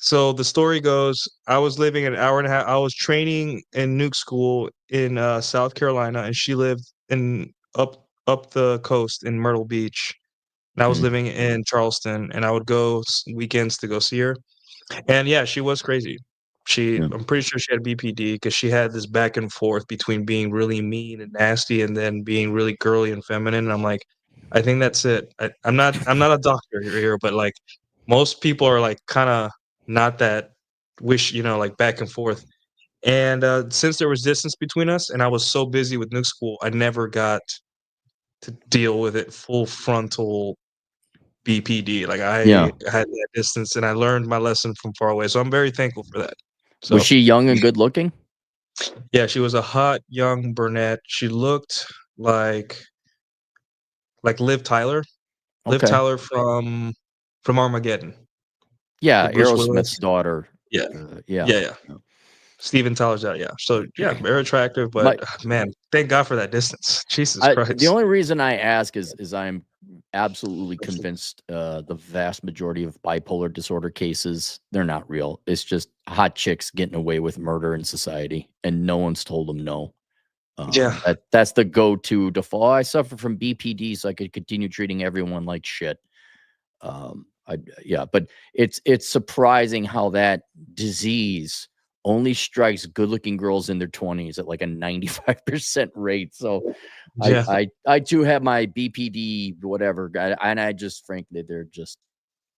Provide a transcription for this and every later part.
So the story goes, I was living an hour and a half. I was training in nuke school in South Carolina, and she lived in up the coast in Myrtle Beach. And I was Mm, living in Charleston, and I would go weekends to go see her. And yeah, she was crazy. yeah. I'm pretty sure she had BPD because she had this back and forth between being really mean and nasty, and then being really girly and feminine. And I'm like, I think that's it. I'm not a doctor here, but like most people are like kind of not that like back and forth. And since there was distance between us, and I was so busy with nuke school, I never got to deal with it full frontal BPD. Like Yeah. I had that distance, and I learned my lesson from far away. So I'm very thankful for that. Was So she young and good looking? yeah, she was a hot young brunette. She looked like Liv Tyler. Liv Okay. Tyler from Armageddon Yeah, with Bruce Aerosmith's Willis. daughter. Yeah. Yeah. Yeah, yeah. Yeah. Steven Tyler's out, yeah. So yeah, very attractive, but My man, thank God for that distance. Jesus the Christ. only reason I ask is I'm absolutely convinced the vast majority of bipolar disorder cases, they're not real. It's just hot chicks getting away with murder in society, and no one's told them no. Yeah. That's the go-to default. I suffer from BPD, so I could continue treating everyone like shit. Yeah, but it's surprising how that disease only strikes good-looking girls in their 20s at like a 95% rate. So Yeah. I too have my BPD, whatever, and I just frankly they're just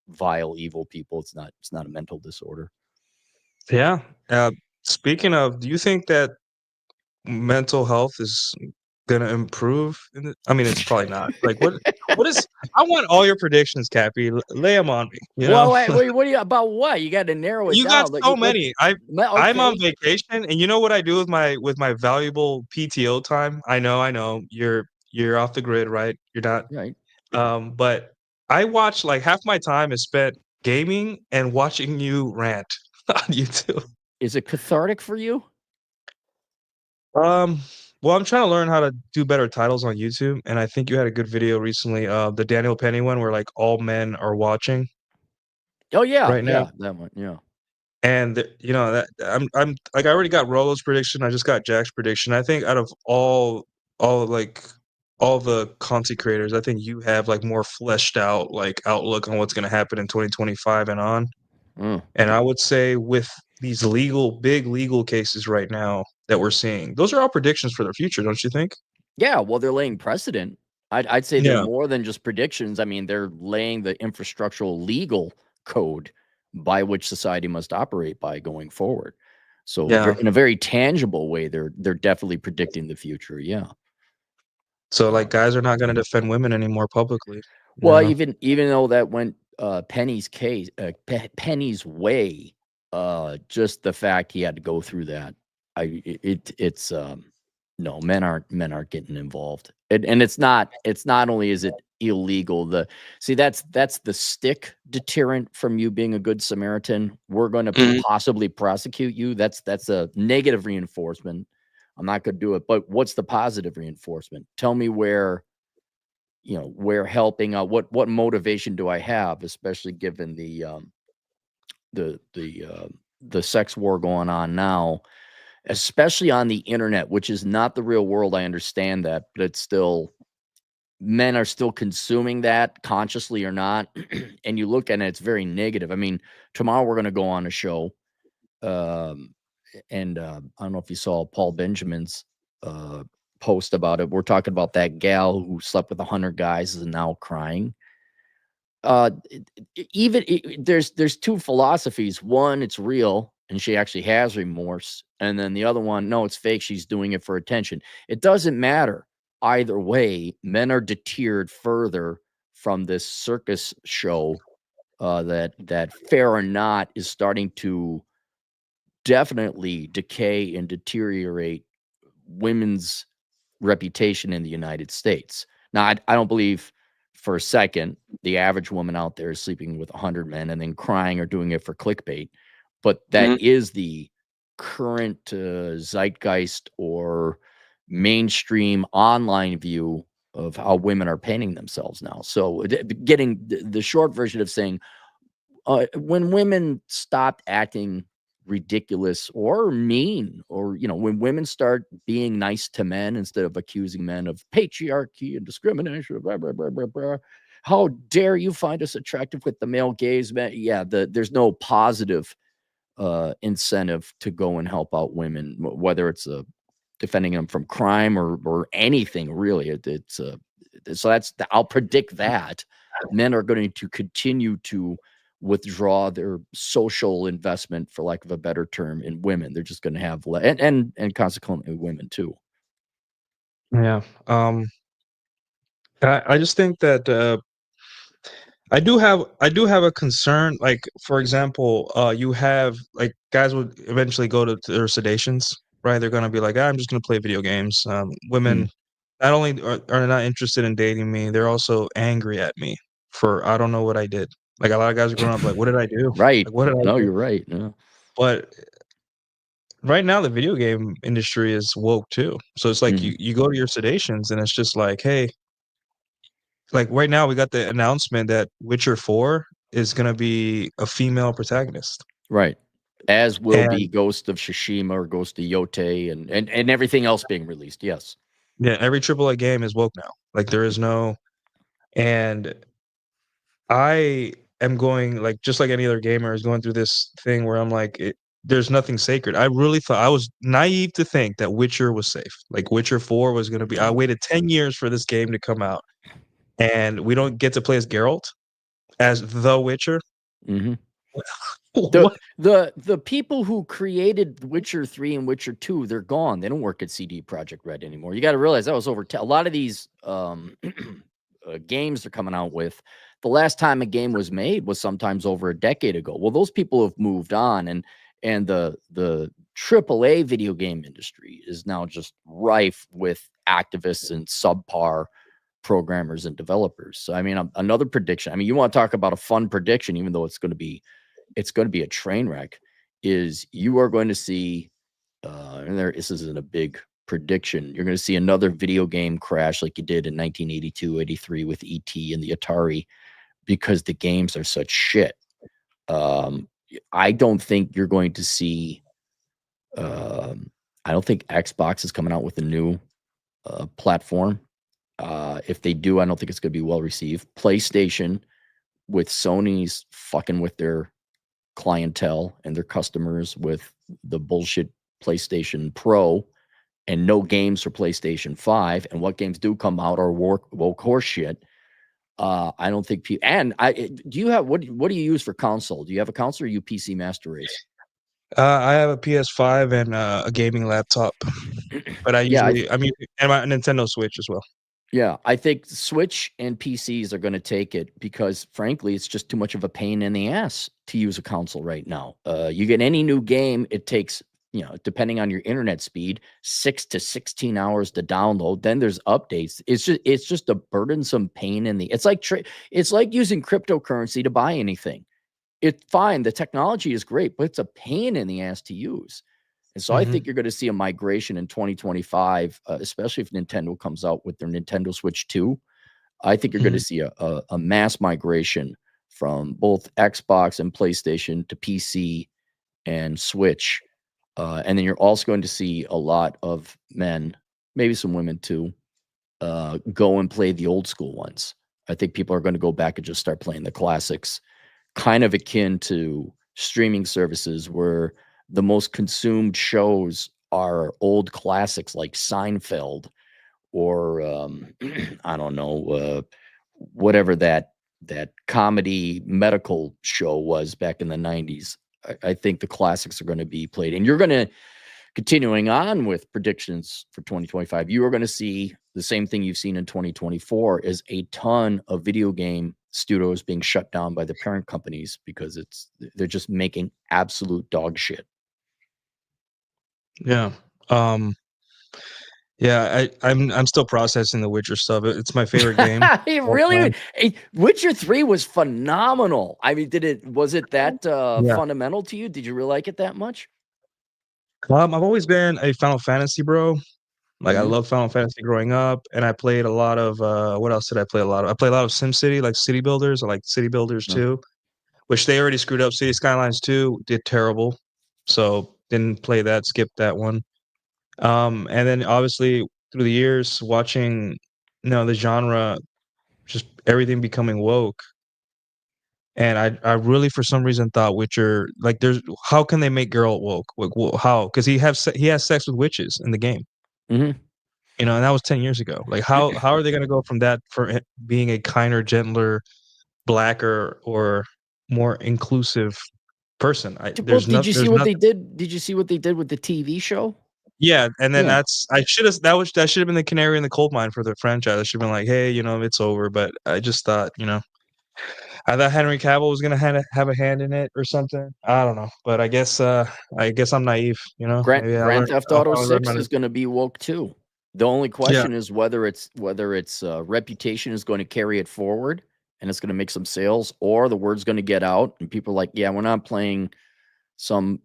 vile, evil people. It's not a mental disorder. Yeah. Speaking of, do you think that mental health is gonna improve I mean, it's probably not. Like, what is I want all your predictions, Cappy. Lay them on me, you know? Well, what do you about what? You got to narrow it You got down. Like, so let's many. I'm on okay, vacation, and you know what I do with my valuable PTO time? I know. You're off the grid, right? You're not right. but I watch like half my time is spent gaming and watching you rant on YouTube. Is it cathartic for you? Um, well, I'm trying to learn how to do better titles on YouTube, and I think you had a good video recently, the Daniel Penny one where like all men are watching Oh yeah, right now. yeah, that one. Yeah. And you know that I'm like I already got Rolo's prediction. I just got Jack's prediction. I think out of all like all the content creators, I think you have like more fleshed out like outlook on what's going to happen in 2025 and on. Mm. And I would say with these big legal cases right now that we're seeing, those are all predictions for the future, don't you think? Yeah, well, they're laying precedent. I'd say they're Yeah. more than just predictions. I mean, they're laying the infrastructural legal code by which society must operate by going forward. So, Yeah. in a very tangible way, they're definitely predicting the future. Yeah. So like Um, guys are not going to defend women anymore publicly, you well, know? even though that went Penny's case, Penny's way, just the fact he had to go through that, it's no, men aren't getting involved, and it's not only is it illegal. That's the stick deterrent from you being a good Samaritan. We're going to Mhm. possibly prosecute you. That's a negative reinforcement. I'm not going to do it. But what's the positive reinforcement? Tell me where helping out. What motivation do I have, especially given the the uh, the sex war going on now, especially on the internet, which is not the real world. I understand that, but it's still men are still consuming that consciously or not. And you look at it, it's very negative. I mean, tomorrow we're going to go on a show, um, and I don't know if you saw Paul Benjamin's uh, post about it. We're talking about that gal who slept with 100 guys is now crying. There's two philosophies. One, it's real and she actually has remorse, and then the other one, no, it's fake. She's doing it for attention. It doesn't matter either way. Men are deterred further from this circus show. That fair or not is starting to definitely decay and deteriorate women's reputation in the United States. Now, I don't believe for a second the average woman out there is sleeping with 100 men and then crying or doing it for clickbait, but that Mhm. is the current zeitgeist or mainstream online view of how women are painting themselves now. So, getting the short version of saying when women stopped acting ridiculous or mean, or when women start being nice to men instead of accusing men of patriarchy and discrimination, blah, blah, blah, blah, blah. How dare you find us attractive with the male gaze, man? Yeah, there's no positive incentive to go and help out women, whether it's defending them from crime or anything really. I'll predict that men are going to continue to withdraw their social investment, for lack of a better term, in women. They're just going to have and consequently women too. Yeah. I just think that I do have a concern. Like, for example, you have like guys would eventually go to their sedations, right? They're gonna be like, I'm just gonna play video games. Women not only are not interested in dating me, they're also angry at me for I don't know what I did. Like a lot of guys are growing up like, what did I do? Right. Like, what did I No, do? you're right. No. But right now, the video game industry is woke too. So it's like you go to your sedations and it's just like, hey, like right now we got the announcement that Witcher 4 is gonna be a female protagonist. Right. As will be And Ghost of Tsushima or Ghost of Yote and everything else being released. Yes. yeah, every AAA game is woke now. Like there is no and I am going like just like any other gamer is going through this thing where I'm like there's nothing sacred. I really thought I was naive to think that Witcher was safe. Like Witcher 4 was going to be I waited 10 years for this game to come out and we don't get to play as Geralt as the Witcher. Mm-hmm. What? The people who created Witcher 3 and Witcher 2, they're gone. They don't work at CD Projekt Red anymore. You got to realize that was over a lot of these games they're coming out with. The last time a game was made was sometimes over a decade ago. Well, those people have moved on, and the AAA video game industry is now just rife with activists and subpar programmers and developers. So, I mean, another prediction. I mean, you want to talk about a fun prediction, even though it's going to be a train wreck, is you are going to see, and this isn't a big prediction, you're going to see another video game crash like you did in 1982, 83 with E.T. and the Atari, because the games are such shit. I don't think you're going to see, I don't think Xbox is coming out with a new platform. If they do, I don't think it's going to be well received. PlayStation, with Sony's fucking with their clientele and their customers with the bullshit PlayStation Pro and no games for PlayStation 5, and what games do come out are woke horse shit. I don't think people. And do you have what do you use for console? Do you have a console or you PC Master Race? I have a PS5 and a gaming laptop, but I usually and my Nintendo Switch as well. Yeah, I think Switch and PCs are going to take it because, frankly, it's just too much of a pain in the ass to use a console right now. You get any new game, it takes, depending on your internet speed, 6 to 16 hours to download. Then there's updates. It's just a burdensome pain in the. It's like using cryptocurrency to buy anything. It's fine. The technology is great, but it's a pain in the ass to use. And so I think you're going to see a migration in 2025, especially if Nintendo comes out with their Nintendo Switch 2. I think you're going to see a mass migration from both Xbox and PlayStation to PC and Switch. And then you're also going to see a lot of men, maybe some women too, go and play the old school ones. I think people are going to go back and just start playing the classics, kind of akin to streaming services where the most consumed shows are old classics like Seinfeld or I don't know, whatever that comedy medical show was back in the 90s. I think the classics are going to be played, and you're going to, continuing on with predictions for 2025, you are going to see the same thing you've seen in 2024 is a ton of video game studios being shut down by the parent companies because they're just making absolute dog shit. Yeah. Yeah, I'm still processing the Witcher stuff. It's my favorite game. Witcher 3 was phenomenal. I mean, was it that fundamental to you? Did you really like it that much? I've always been a Final Fantasy bro. Like I love Final Fantasy growing up, and I played a lot of what else did I play a lot of? I played a lot of SimCity, like City Builders. I like City Builders too. which they already screwed up. City Skylines 2 did terrible, so didn't play that, skipped that one. And then obviously through the years watching, the genre, just everything becoming woke. And I really for some reason thought Witcher, like, there's how can they make Geralt woke? Like, how? Because he has sex with witches in the game, Mhm. and that was 10 years ago. Like, how are they gonna go from that for it being a kinder, gentler, blacker, or more inclusive person? Well, There's not. There's nothing. Did you see what they did with the TV show? Yeah, and then Yeah. that should have been the canary in the coal mine for the franchise. I should have been like, hey, it's over. But I just thought, I thought Henry Cavill was gonna have a hand in it or something. I don't know, but I guess I'm naive. Maybe Grand Theft I'll Auto finally learn 6 my. is gonna be woke too. The only Yeah, question is whether its reputation is going to carry it forward and it's gonna make some sales, or the word's gonna get out and people are like, yeah, we're not playing some,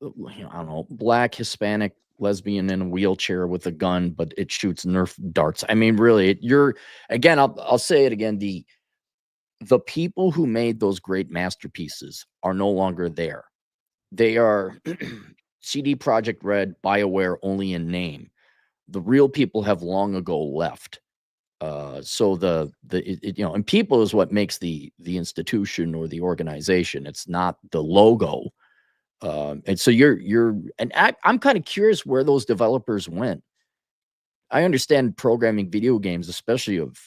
I don't know, black Hispanic lesbian in a wheelchair with a gun, but it shoots Nerf darts. I mean, really, you're again. I'll say it again. The people who made those great masterpieces are no longer there. They are CD Projekt Red, BioWare only in name. The real people have long ago left. So and people is what makes the institution or the organization. It's not the logo. And so I'm kind of curious where those developers went. I understand programming video games, especially of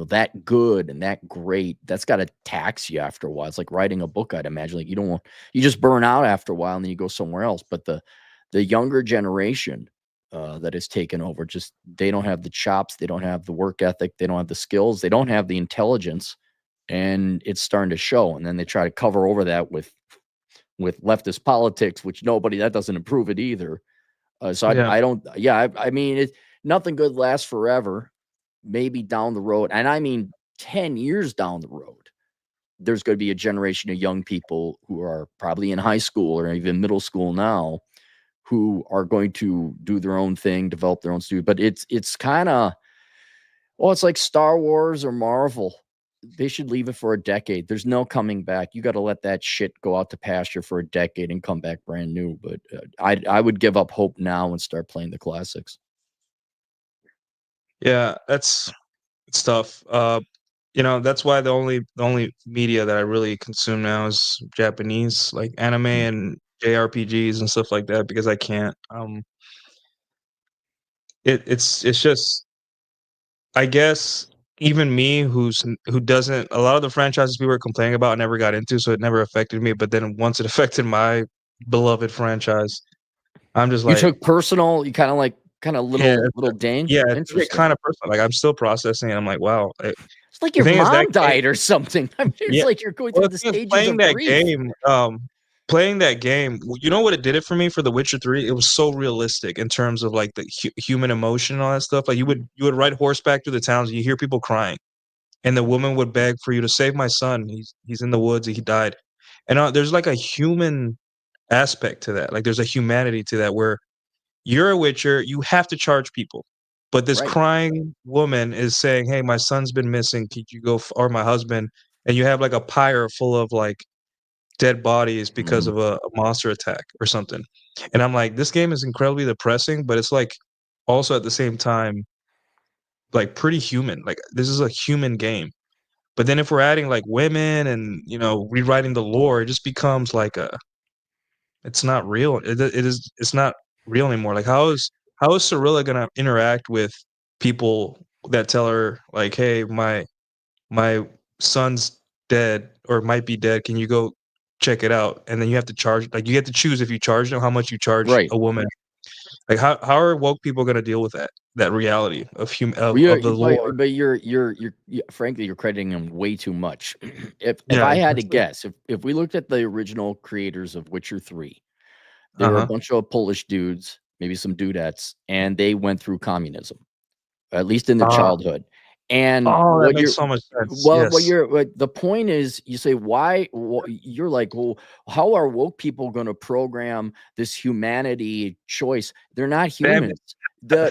that good and that great. That's got to tax you after a while. It's like writing a book, I'd imagine. Like you just burn out after a while and then you go somewhere else. But the younger generation that is taken over, just they don't have the chops, they don't have the work ethic, they don't have the skills, they don't have the intelligence, and it's starting to show. And then they try to cover over that with leftist politics, which that doesn't improve it either. So yeah, I don't, yeah, I mean, nothing good lasts forever. Maybe down the road, and I mean 10 years down the road, there's going to be a generation of young people who are probably in high school or even middle school now who are going to do their own thing, develop their own studio. But it's kind of, it's like Star Wars or Marvel. They should leave it for a decade. There's no coming back. You got to let that shit go out to pasture for a decade and come back brand new. But I would give up hope now and start playing the classics. yeah. It's tough. That's why the only media that I really consume now is Japanese, like anime Mm. and JRPGs and stuff like that, because I can't. It's just, I guess, even me who doesn't, a lot of the franchises we were complaining about I never got into, so it never affected me. But then once it affected my beloved franchise, I'm just You like, took personal, you kind of yeah, little dang. yeah, it's Interesting. kind of personal. Like, I'm still processing it. I'm like, wow. It's like The your thing is that mom died or something. I mean, it's Yeah. like you're going Well, through the the thing is stages of grief. playing that game, you know what it did it for me for The Witcher 3? It was so realistic in terms of, like, the human emotion and all that stuff. Like, you would ride horseback through the towns, and you hear people crying, and the woman would beg for you to save my son. He's in the woods, he died. And, there's, like, a human aspect to that. Like, there's a humanity to that where you're a Witcher, you have to charge people. But this Right. crying woman is saying, "Hey, my son's been missing. Could you go or my husband?" And you have, like, a pyre full of, like, dead bodies because Mhm. of a monster attack or something. And I'm like, this game is incredibly depressing, but it's, like, also at the same time, like, pretty human. Like, this is a human game. But then if we're adding, like, women and, rewriting the lore, it just becomes like it's not real. It's not real anymore. Like, how is Cirilla gonna interact with people that tell her, like, "Hey, my son's dead or might be dead. Can you go check it out?" And then you have to charge, like, you get to choose if you charge them, how much you charge Right. a woman. Like, how are woke people gonna deal with that reality of Well, of the lore? but frankly, you're crediting them way too much. If Yeah, I had to exactly. guess, if we looked at the original creators of Witcher 3, they were a Uh-huh. bunch of Polish dudes, maybe some dudettes, and they went through communism, at least in their Uh, childhood. And oh, that makes so much sense. Yes. the point is, you say, you're like, well, how are woke people going to program this humanity choice? They're not They have humans. Yeah,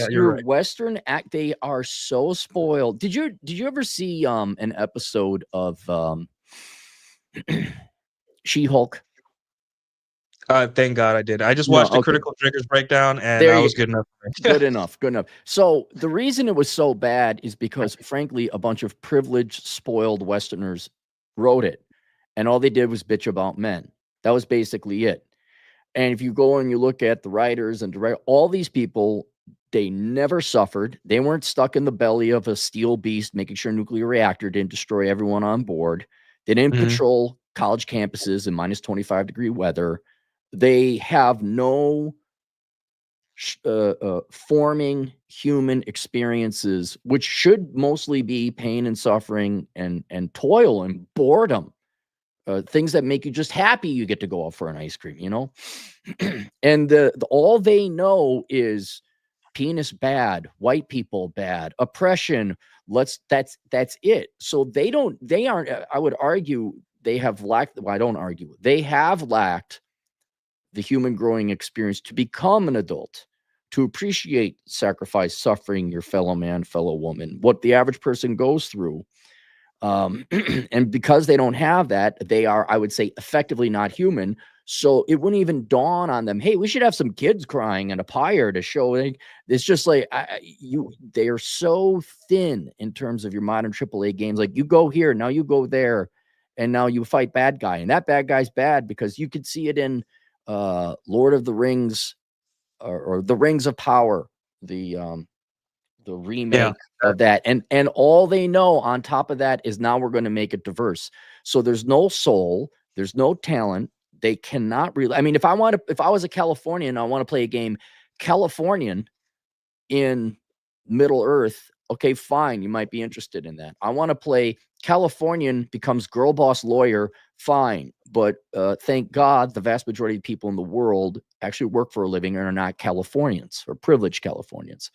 you're right. Western act, they are so spoiled. Did you ever see an episode of She-Hulk? Thank God I did. I just No, watched the okay. Critical Drinkers breakdown, and There I you was good enough. Good enough, good enough. So, the reason it was so bad is because, frankly, a bunch of privileged, spoiled Westerners wrote it, and all they did was bitch about men. That was basically it. And if you go and you look at the writers and direct all these people, they never suffered. They weren't stuck in the belly of a steel beast, making sure a nuclear reactor didn't destroy everyone on board. They didn't Mhm. patrol college campuses in minus 25-degree weather. They have no forming human experiences, which should mostly be pain and suffering and toil and boredom, things that make you just happy. You get to go out for an ice cream, and the all they know is penis bad, white people bad, oppression. That's it. So they aren't. I would argue they have lacked. Well, I don't argue. They have lacked the human growing experience to become an adult, to appreciate sacrifice, suffering, your fellow man, fellow woman, what the average person goes through. And because they don't have that, they are, I would say, effectively not human. So it wouldn't even dawn on them, hey, we should have some kids crying and a pyre to show. It's just like they are so thin in terms of your modern AAA games. Like, you go here, now you go there, and now you fight bad guy, and that bad guy's bad because you could see it in Lord of the Rings, or the Rings of Power, the Yeah. remake of that. And all they know on top of that is, now we're going to make it diverse. So there's no soul, there's no talent. They cannot really, I mean, if I was a Californian, I want to play a game Californian in Middle Earth, okay, fine, you might be interested in that. I want to play Californian becomes girl boss lawyer, fine. But thank God the vast majority of people in the world actually work for a living and are not Californians or privileged Californians.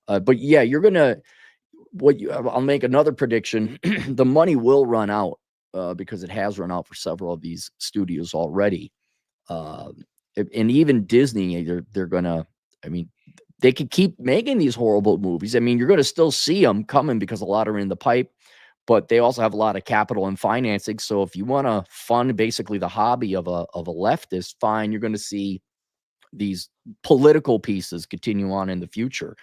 But yeah, you're gonna I'll make another prediction. The money will run out, because it has run out for several of these studios already. Uh, and even Disney, they're gonna. I mean, they could keep making these horrible movies. I mean, you're gonna still see them coming because a lot are in the pipe, but they also have a lot of capital and financing. So if you want to fund basically the hobby of a leftist, fine, you're going to see these political pieces continue on in the future.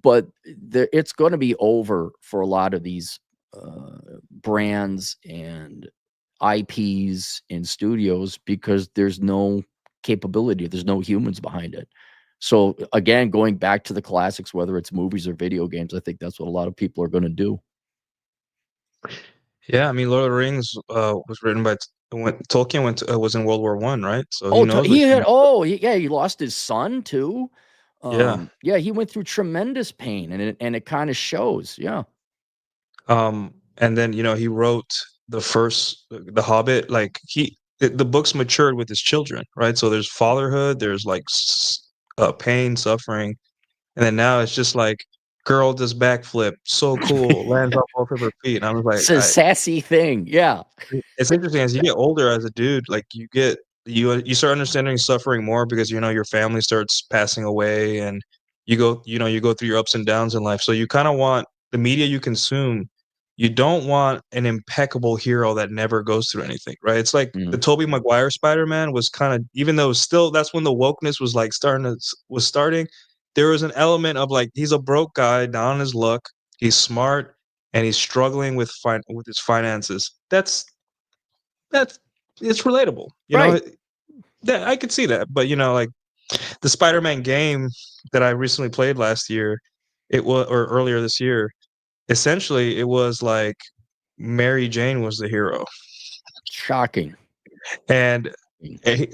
But it's going to be over for a lot of these brands and IPs and studios, because there's no capability, there's no humans behind it. So again, going back to the classics, whether it's movies or video games, I think that's what a lot of people are going to do. Yeah, I mean, Lord of the Rings was written by when Tolkien was in World War One, right? So he Oh, knows what he had. humans. Oh, yeah, he lost his son too. Yeah. Yeah, he went through tremendous pain, and it kind of shows. Yeah. And then he wrote the Hobbit. Like the books matured with his children, right? So there's fatherhood, there's like pain, suffering, and then now it's just like girl does backflip, so cool, lands on both of her feet, and I was like, It's a sassy thing. Yeah. it's interesting as you get older as a dude, like you start understanding suffering more because your family starts passing away and you go through your ups and downs in life. So you kind of want the media you consume, you don't want an impeccable hero that never goes through anything, right? It's like the Mm. Tobey Maguire Spider-Man was kind of, even though still that's when the wokeness was like starting, there was an element of like he's a broke guy down on his luck, he's smart, and he's struggling with his finances. That's it's relatable, Right. that I could see that. But like the Spider-Man game that I recently played last year, it was or earlier this year, essentially it was like Mary Jane was the hero, Shocking. and a,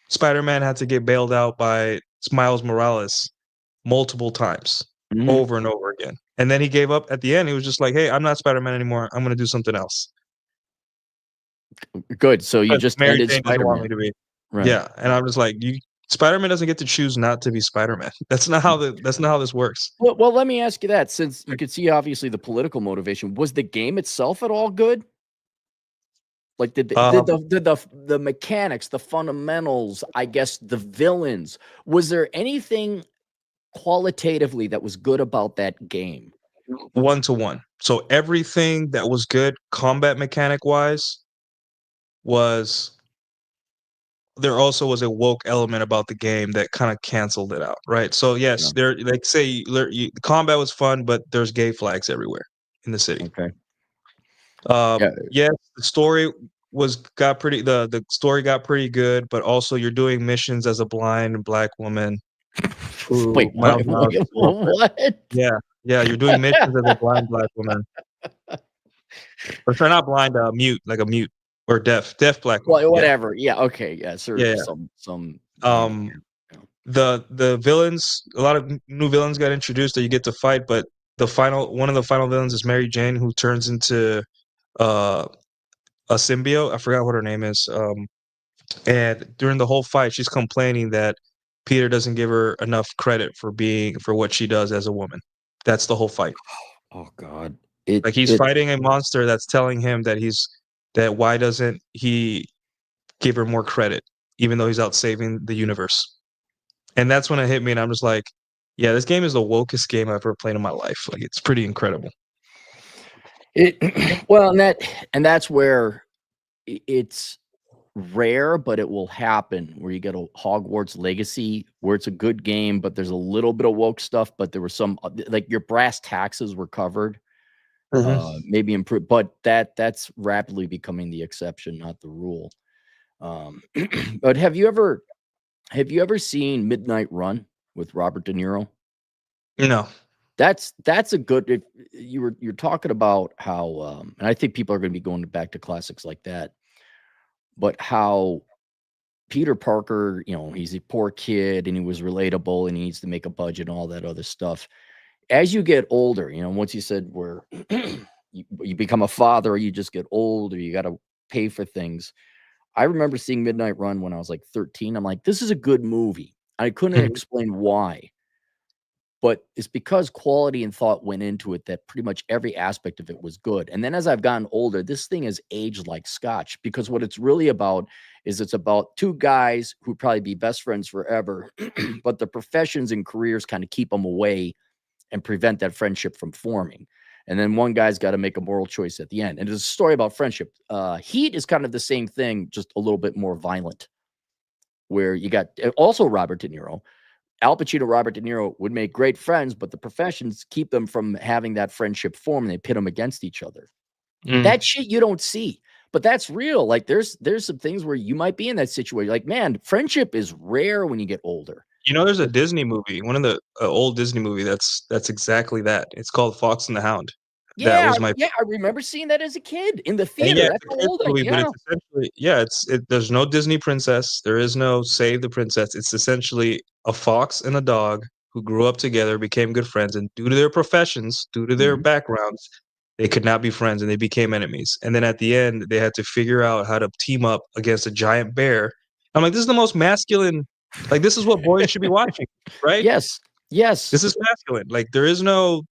Spider-Man had to get bailed out by Miles Morales multiple times, Mhm. over and over again. And then he gave up at the end. He was just like, "Hey, I'm not Spider-Man anymore. I'm gonna do something else." Good. So you 'Cause just Mary ended Jane doesn't want Spider-Man. me to be. Right. Yeah, and I'm just like, you Spider-Man doesn't get to choose not to be Spider-Man. That's not how this works. Well, let me ask you that, since you could see obviously the political motivation. Was the game itself at all good? Like, Um, the mechanics, the fundamentals, I guess the villains, was there anything qualitatively that was good about that game? 1-to-1. So everything that was good combat mechanic wise was there also was a woke element about the game that kind of canceled it out, right? So yes, Yeah. there like say the combat was fun, but there's gay flags everywhere in the city. Okay. Yeah. Yes, the story the story got pretty good, but also you're doing missions as a blind black woman who Wait, mouths out to a girlfriend. what? Yeah, yeah, you're doing missions as a blind black woman. Or sorry, not blind, mute, like a mute or deaf black woman. Well, Yeah, whatever. Yeah. Okay. Yeah. Sort yeah, of yeah. some Um, handicap. Yeah. the villains, a lot of new villains got introduced that you get to fight, but one of the final villains is Mary Jane, who turns into uh a symbiote. I forgot what her name is. And during the whole fight, she's complaining that Peter doesn't give her enough credit for what she does as a woman. That's the whole fight. Oh God. Like he's fighting a monster that's telling him that why doesn't he give her more credit, even though he's out saving the universe. And that's when it hit me, and I'm just like, yeah, this game is the wokest game I've ever played in my life. Like it's pretty incredible. Well, and that's where it's rare, but it will happen where you get a Hogwarts Legacy where it's a good game, but there's a little bit of woke stuff, but there was some like your brass taxes were covered, maybe improved, but that's rapidly becoming the exception, not the rule. But have you ever seen Midnight Run with Robert De Niro? No. That's a good. If you're talking about how, and I think people are going to be going back to classics like that, but how Peter Parker, he's a poor kid and he was relatable and he needs to make a budget and all that other stuff. As you get older, once you said where you become a father or you just get old or you got to pay for things. I remember seeing Midnight Run when I was like 13. I'm like, this is a good movie. I couldn't Mhm. explain why, but it's because quality and thought went into it that pretty much every aspect of it was good. And then as I've gotten older, this thing has aged like scotch because what it's really about is it's about two guys who probably be best friends forever, but the professions and careers kind of keep them away and prevent that friendship from forming. And then one guy's got to make a moral choice at the end. And it's a story about friendship. Heat is kind of the same thing, just a little bit more violent, where you got also Robert De Niro. Al Pacino, Robert De Niro would make great friends, but the professions keep them from having that friendship form and they pit them against each other. Mm. That shit you don't see, but that's real. Like there's some things where you might be in that situation. Like, man, friendship is rare when you get older. There's a Disney movie, one of the old Disney movie that's exactly that. It's called Fox and the Hound. That Yeah, was my yeah, I remember seeing that as a kid in the And theater. yeah, That's it's how a kids old I movie, but yeah. it's essentially there's no Disney princess. There is no save the princess. It's essentially a fox and a dog who grew up together, became good friends, and due to their professions, due to their Mhm. backgrounds, they could not be friends and they became enemies. And then at the end, they had to figure out how to team up against a giant bear. I'm like, this is the most masculine, like this is what boys should be watching, right? Yes, yes. This is masculine. Like there is no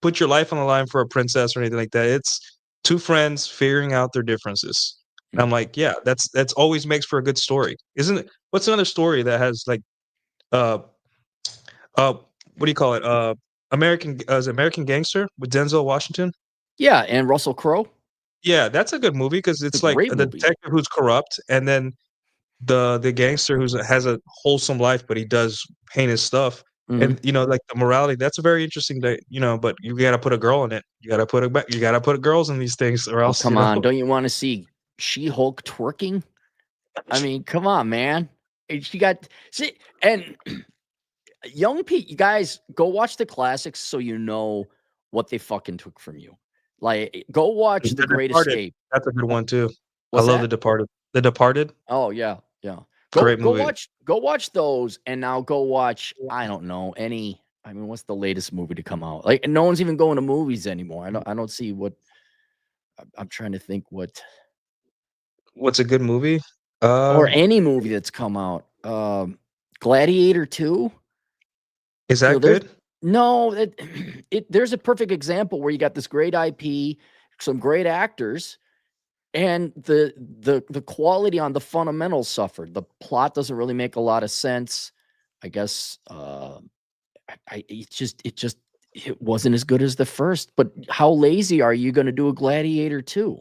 put your life on the line for a princess or anything like that. It's two friends figuring out their differences. And I'm Mm. like, yeah, that's always makes for a good story, isn't it? What's another story that has like, uh, what do you call it? Is it American Gangster with Denzel Washington? Yeah, and Russell Crowe, Yeah, that's a good movie because it's a it's like great a movie. detective who's corrupt, and then the gangster has a wholesome life, but he does heinous stuff. Mhm. And like the morality, that's a very interesting but you gotta put a girl in it. You gotta put girls in these things or Oh, else, come on. Don't you wanna see She-Hulk twerking? I mean, come on, man. And she got see, and you guys, go watch the classics so you know what they fucking took from you. Like, go watch The The Great Departed, Escape. that's a good Uh, one too. I what's love that? The Departed. The Departed, Oh, yeah, yeah. Go great go movie. watch go watch those, and now go watch, I don't know, I mean, what's the latest movie to come out? Like, no one's even going to movies anymore. I don't see what I'm trying to think what What's a good movie? or Uh, any movie that's come out. Gladiator 2? is You know, that there's good? no, there's a perfect example where you got this great IP, some great actors, and the quality on the fundamentals suffered. The plot doesn't really make a lot of sense. I guess it wasn't as good as the first. But how lazy are you going to do a Gladiator 2?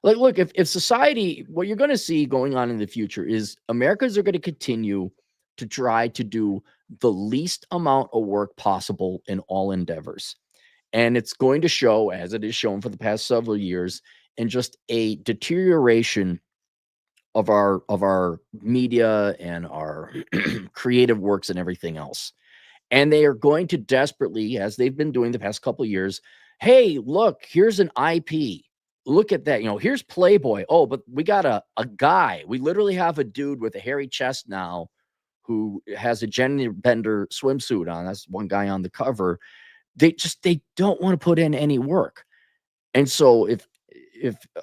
Like, look, if society, what you're going to see going on in the future is Americans are going to continue to try to do the least amount of work possible in all endeavors. And it's going to show, as it is shown for the past several years, in just a deterioration of our media and our creative works and everything else. And they are going to desperately, as they've been doing the past couple of years, hey, look, here's an IP. Look at that. Here's Playboy. Oh, but we got a guy. We literally have a dude with a hairy chest now who has a gender bender swimsuit on. That's one guy on the cover. They don't want to put in any work. And so if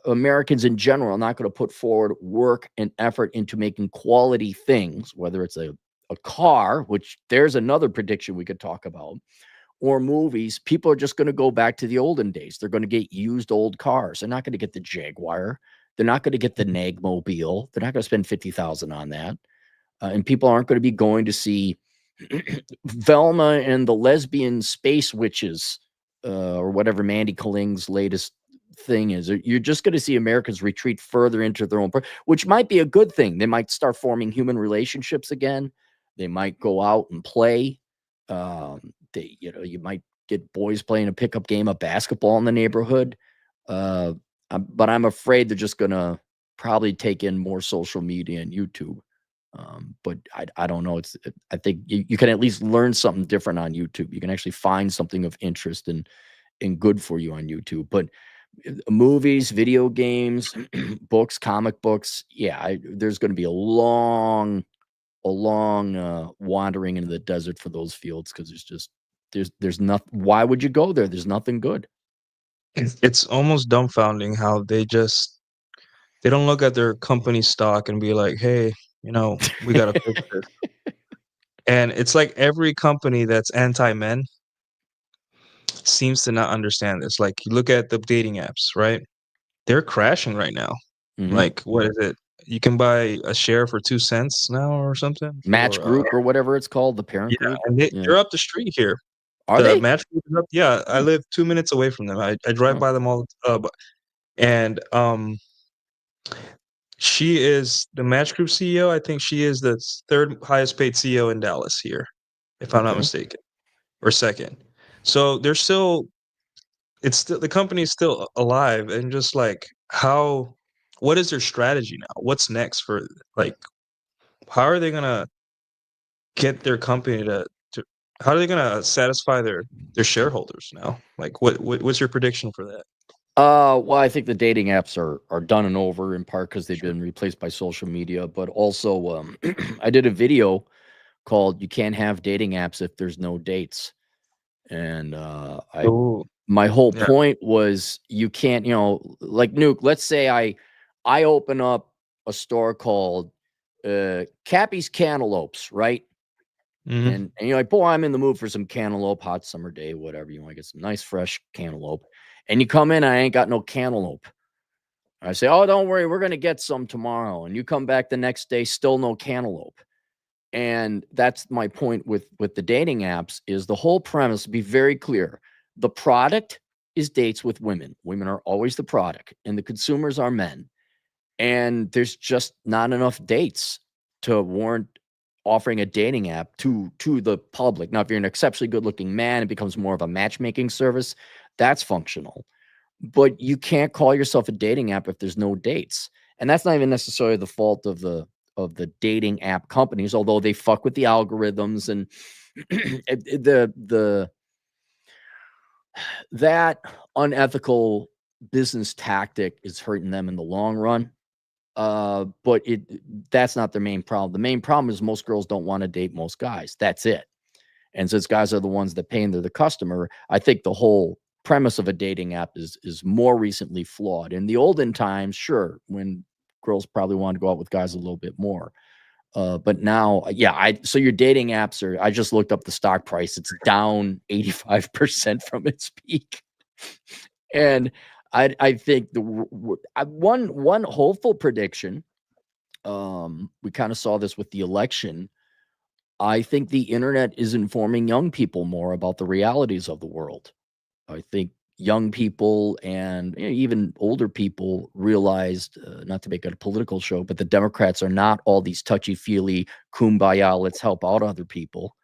Americans in general are not going to put forward work and effort into making quality things, whether it's a car, which there's another prediction we could talk about, or movies, people are just going to go back to the olden days. They're going to get used old cars. They're not going to get the Jaguar. They're not going to get the Nagmobile. They're not going to spend $50,000 on that. And people aren't going to be going to see Velma and the lesbian space witches, or whatever Mandy Kaling's latest thing is. You're just going to see Americans retreat further into their own, which might be a good thing. They might start forming human relationships again. They might go out and play. You might get boys playing a pickup game of basketball in the neighborhood. But I'm afraid they're just going to probably take in more social media and YouTube. But I don't know. I think you can at least learn something different on YouTube. You can actually find something of interest and good for you on YouTube. But movies, video games, books, comic books, there's going to be a long wandering into the desert for those fields, because there's nothing. Why would you go there? There's nothing good. It's almost dumbfounding how they don't look at their company stock and be like, hey, we got to fix this. And it's like every company that's anti-men seems to not understand this. Like, you look at the dating apps, right? They're crashing right now. Like, what is it? You can buy a share for 2 cents now or something. Match Group or whatever it's called, the parent group. And they're up the street here. Are The they? Match Group is up. Yeah, I live 2 minutes away from them. I drive by them all. And she is the Match Group CEO. I think she is the third highest paid CEO in Dallas here, if I'm not mistaken, or second. So they're still, the company's still alive, and just like what is their strategy now? What's next for, like, how are they gonna get their company to how are they gonna satisfy their shareholders now? Like, what's your prediction for that? Well, I think the dating apps are done and over, in part because they've been replaced by social media, but also I did a video called "You Can't Have Dating Apps If There's No Dates," and my whole point was you can't, like Nuke. Let's say I open up a store called Cappy's Cantaloupes, right? And you're like, boy, I'm in the mood for some cantaloupe, hot summer day, whatever. You want to get some nice, fresh cantaloupe. And you come in, I ain't got no cantaloupe. I say, oh, don't worry, we're going to get some tomorrow. And you come back the next day, still no cantaloupe. And that's my point with the dating apps, is the whole premise, to be very clear. The product is dates with women. Women are always the product, and the consumers are men. And there's just not enough dates to warrant offering a dating app to the public. Now, if you're an exceptionally good-looking man, it becomes more of a matchmaking service. That's functional. But you can't call yourself a dating app if there's no dates. And that's not even necessarily the fault of the dating app companies, although they fuck with the algorithms and that unethical business tactic is hurting them in the long run. But that's not their main problem. The main problem is most girls don't want to date most guys. That's it. And since guys are the ones that pay and they're the customer, I think the whole premise of a dating app is more recently flawed. In the olden times, sure, when girls probably wanted to go out with guys a little bit more. But now, so your dating apps are, I just looked up the stock price. It's down 85% from its peak. And I think one hopeful prediction, we kind of saw this with the election, I think the internet is informing young people more about the realities of the world. I think young people and even older people realized, not to make it a political show, but the Democrats are not all these touchy-feely kumbaya, let's help out other people.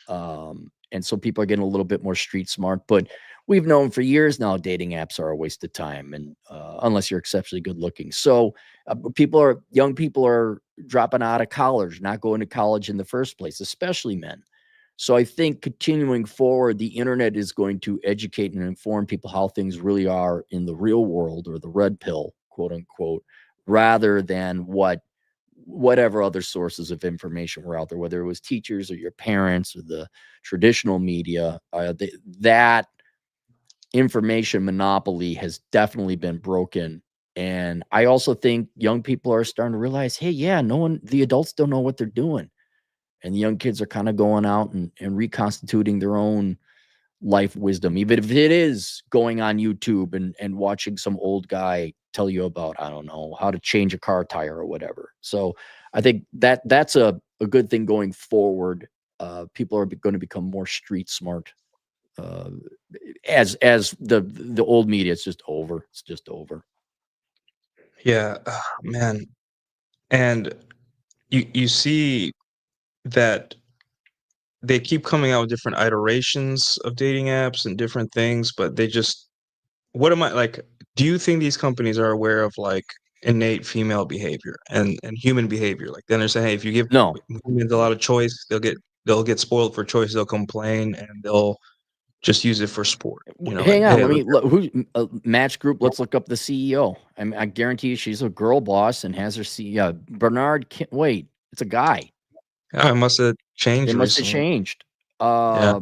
And so people are getting a little bit more street smart, but we've known for years now dating apps are a waste of time, and unless you're exceptionally good looking. So young people are dropping out of college, not going to college in the first place, especially men. So I think continuing forward, the internet is going to educate and inform people how things really are in the real world, or the red pill, quote unquote, rather than whatever other sources of information were out there, whether it was teachers or your parents or the traditional media. That information monopoly has definitely been broken. And I also think young people are starting to realize, hey, yeah, the adults don't know what they're doing. And the young kids are kind of going out and reconstituting their own life wisdom, even if it is going on YouTube and watching some old guy tell you about, I don't know, how to change a car tire or whatever. So I think that's a good thing going forward. People are going to become more street smart. As the old media, it's just over. It's just over. Yeah, man. And you see that they keep coming out with different iterations of dating apps and different things, but they just what am I like, do you think these companies are aware of, like, innate female behavior and human behavior? Like, they understand, hey, if you give No, humans a lot of choice, they'll get spoiled for choice, they'll complain, and they'll just use it for sport, hang and, on. hey, Let look me look. Who's Match Group? Let's look up the CEO. I guarantee you, she's a girl boss and has her CEO. Bernard. Wait, it's a guy. I must have They changed must have recently. changed. Yeah.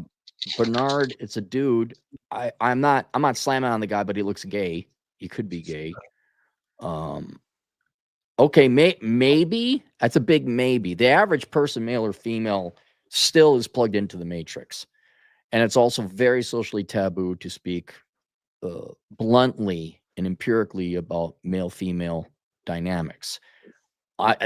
Bernard, it's a dude. I'm not slamming on the guy, but he looks gay. He could be gay. Um, okay, maybe that's a big maybe. The average person, male or female, still is plugged into the matrix, and it's also very socially taboo to speak bluntly and empirically about male female dynamics.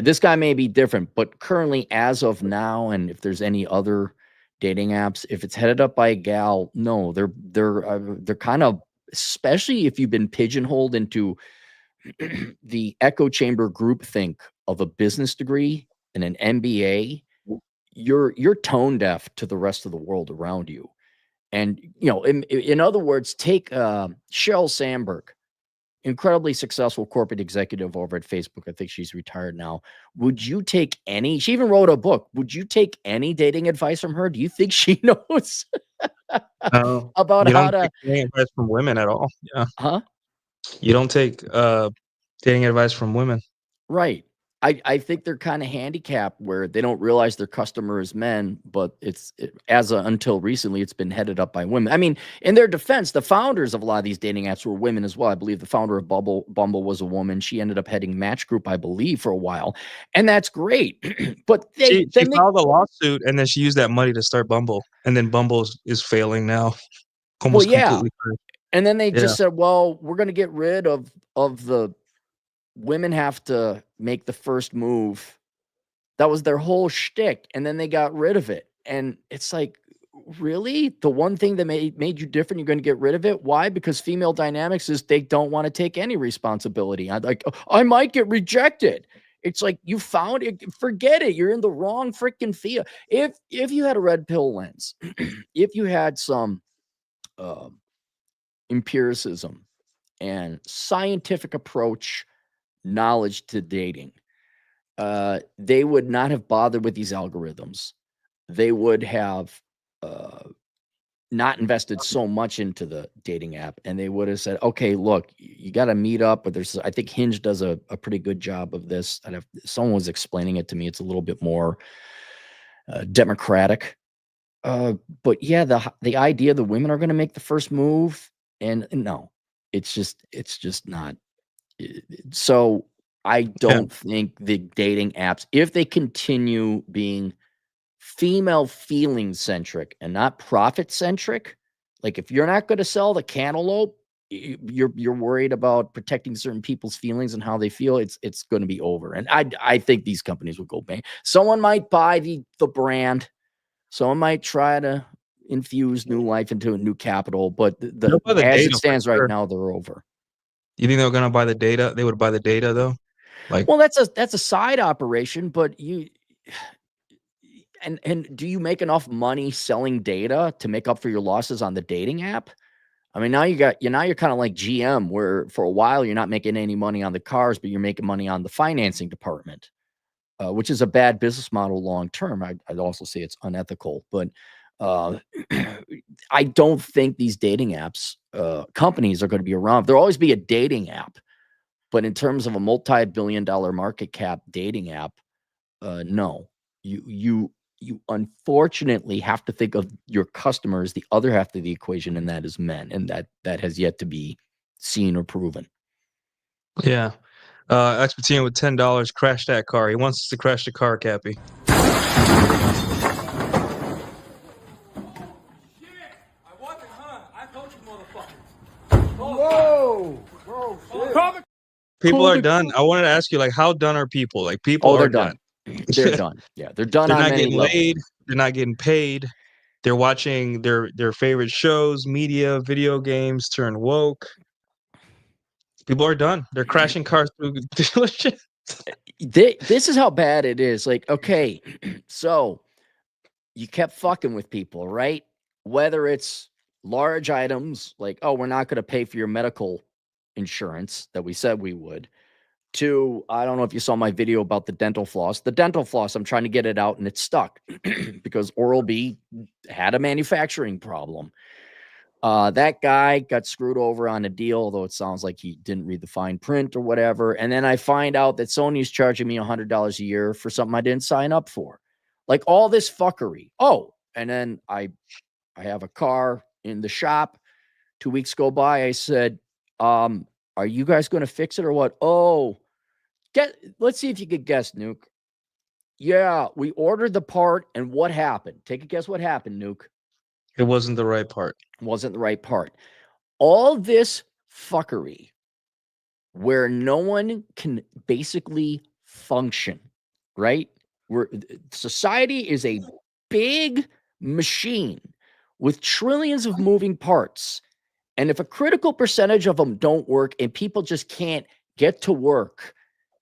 This guy may be different, but currently, as of now, and if there's any other dating apps, if it's headed up by a gal, no, they're kind of, especially if you've been pigeonholed into the echo chamber groupthink of a business degree and an MBA. You're tone deaf to the rest of the world around you. And in other words, take Sheryl Sandberg, incredibly successful corporate executive over at Facebook. I think she's retired now. Would you take she even wrote a book. Would you take any dating advice from her? Do you think she knows No, about you how don't to, take dating advice from women at all. Yeah. huh? You don't take, dating advice from women. Right. I think they're kind of handicapped where they don't realize their customer is men, but until recently, it's been headed up by women. I mean, in their defense, the founders of a lot of these dating apps were women as well. I believe the founder of Bumble was a woman. She ended up heading Match Group, I believe, for a while, and that's great. But She filed a lawsuit, and then she used that money to start Bumble, and then Bumble is failing now, well, almost yeah, completely crashed. and then they Yeah. just said, well, we're going to get rid of the women have to make the first move. That was their whole shtick, and then they got rid of it, and it's like, really? The one thing that made you different, you're gonna get rid of it? Why? Because female dynamics is they don't wanna take any responsibility. I'm like, "Oh, I might get rejected." It's like, you found it, forget it, you're in the wrong freaking field. If you had a red pill lens, if you had some, um, empiricism and scientific approach knowledge to dating, they would not have bothered with these algorithms. They would have uh, not invested so much into the dating app, and they would have said, "Okay, look, you got to meet up." But I think Hinge does a pretty good job of this. And if someone was explaining it to me, it's a little bit more democratic. Uh, but yeah, the idea the women are going to make the first move, and no, it's just not. So I Yeah. don't think the dating apps, if they continue being female feeling centric and not profit centric, like if you're not going to sell the cantaloupe, you're worried about protecting certain people's feelings and how they feel. It's going to be over. And I think these companies will go bang. Someone might buy the brand. So I might try to infuse new life into a new capital, but They'll buy the as data it for stands right sure. now, they're over. You think they're gonna buy the data? They would buy the data though. Like, Well, that's a side operation, but you and do you make enough money selling data to make up for your losses on the dating app? I mean, now you're kind of like GM, where for a while you're not making any money on the cars, but you're making money on the financing department, which is a bad business model long term. I'd also say it's unethical, but uh, I don't think these dating apps companies are going to be around. There'll always be a dating app, but in terms of a multi-billion-dollar market cap dating app, no. You unfortunately have to think of your customers, the other half of the equation, and that is men, and that has yet to be seen or proven. yeah. Expertine with $10 crash that car. He wants us to crash the car, Cappy. Shit! I wasn't, huh? I told you, motherfuckers. Whoa! Bro, shit. People are done. I wanted to ask you, like, how done are people? Like, people they're are done. They're done. Yeah, they're done They're on not many getting levels. laid. They're not getting paid. They're watching their favorite shows, media, video games turn woke. People are done. They're crashing cars through dealerships. This is how bad it is. Like, okay, so you kept fucking with people, right? Whether it's large items like, oh, we're not going to pay for your medical insurance that we said we would, to, I don't know if you saw my video about the dental floss. The dental floss, I'm trying to get it out and it's stuck because Oral-B had a manufacturing problem. That guy got screwed over on a deal, although it sounds like he didn't read the fine print or whatever. And then I find out that Sony's charging me $100 a year for something I didn't sign up for. Like all this fuckery. Oh, and then I have a car in the shop. 2 weeks go by. I said, are you guys going to fix it or what? Oh, let's see if you could guess, Nuke. Yeah, we ordered the part, and what happened? Take a guess what happened, Nuke. It wasn't the right part. Wasn't the right part. All this fuckery where no one can basically function, right? Where society is a big machine with trillions of moving parts. And if a critical percentage of them don't work and people just can't get to work,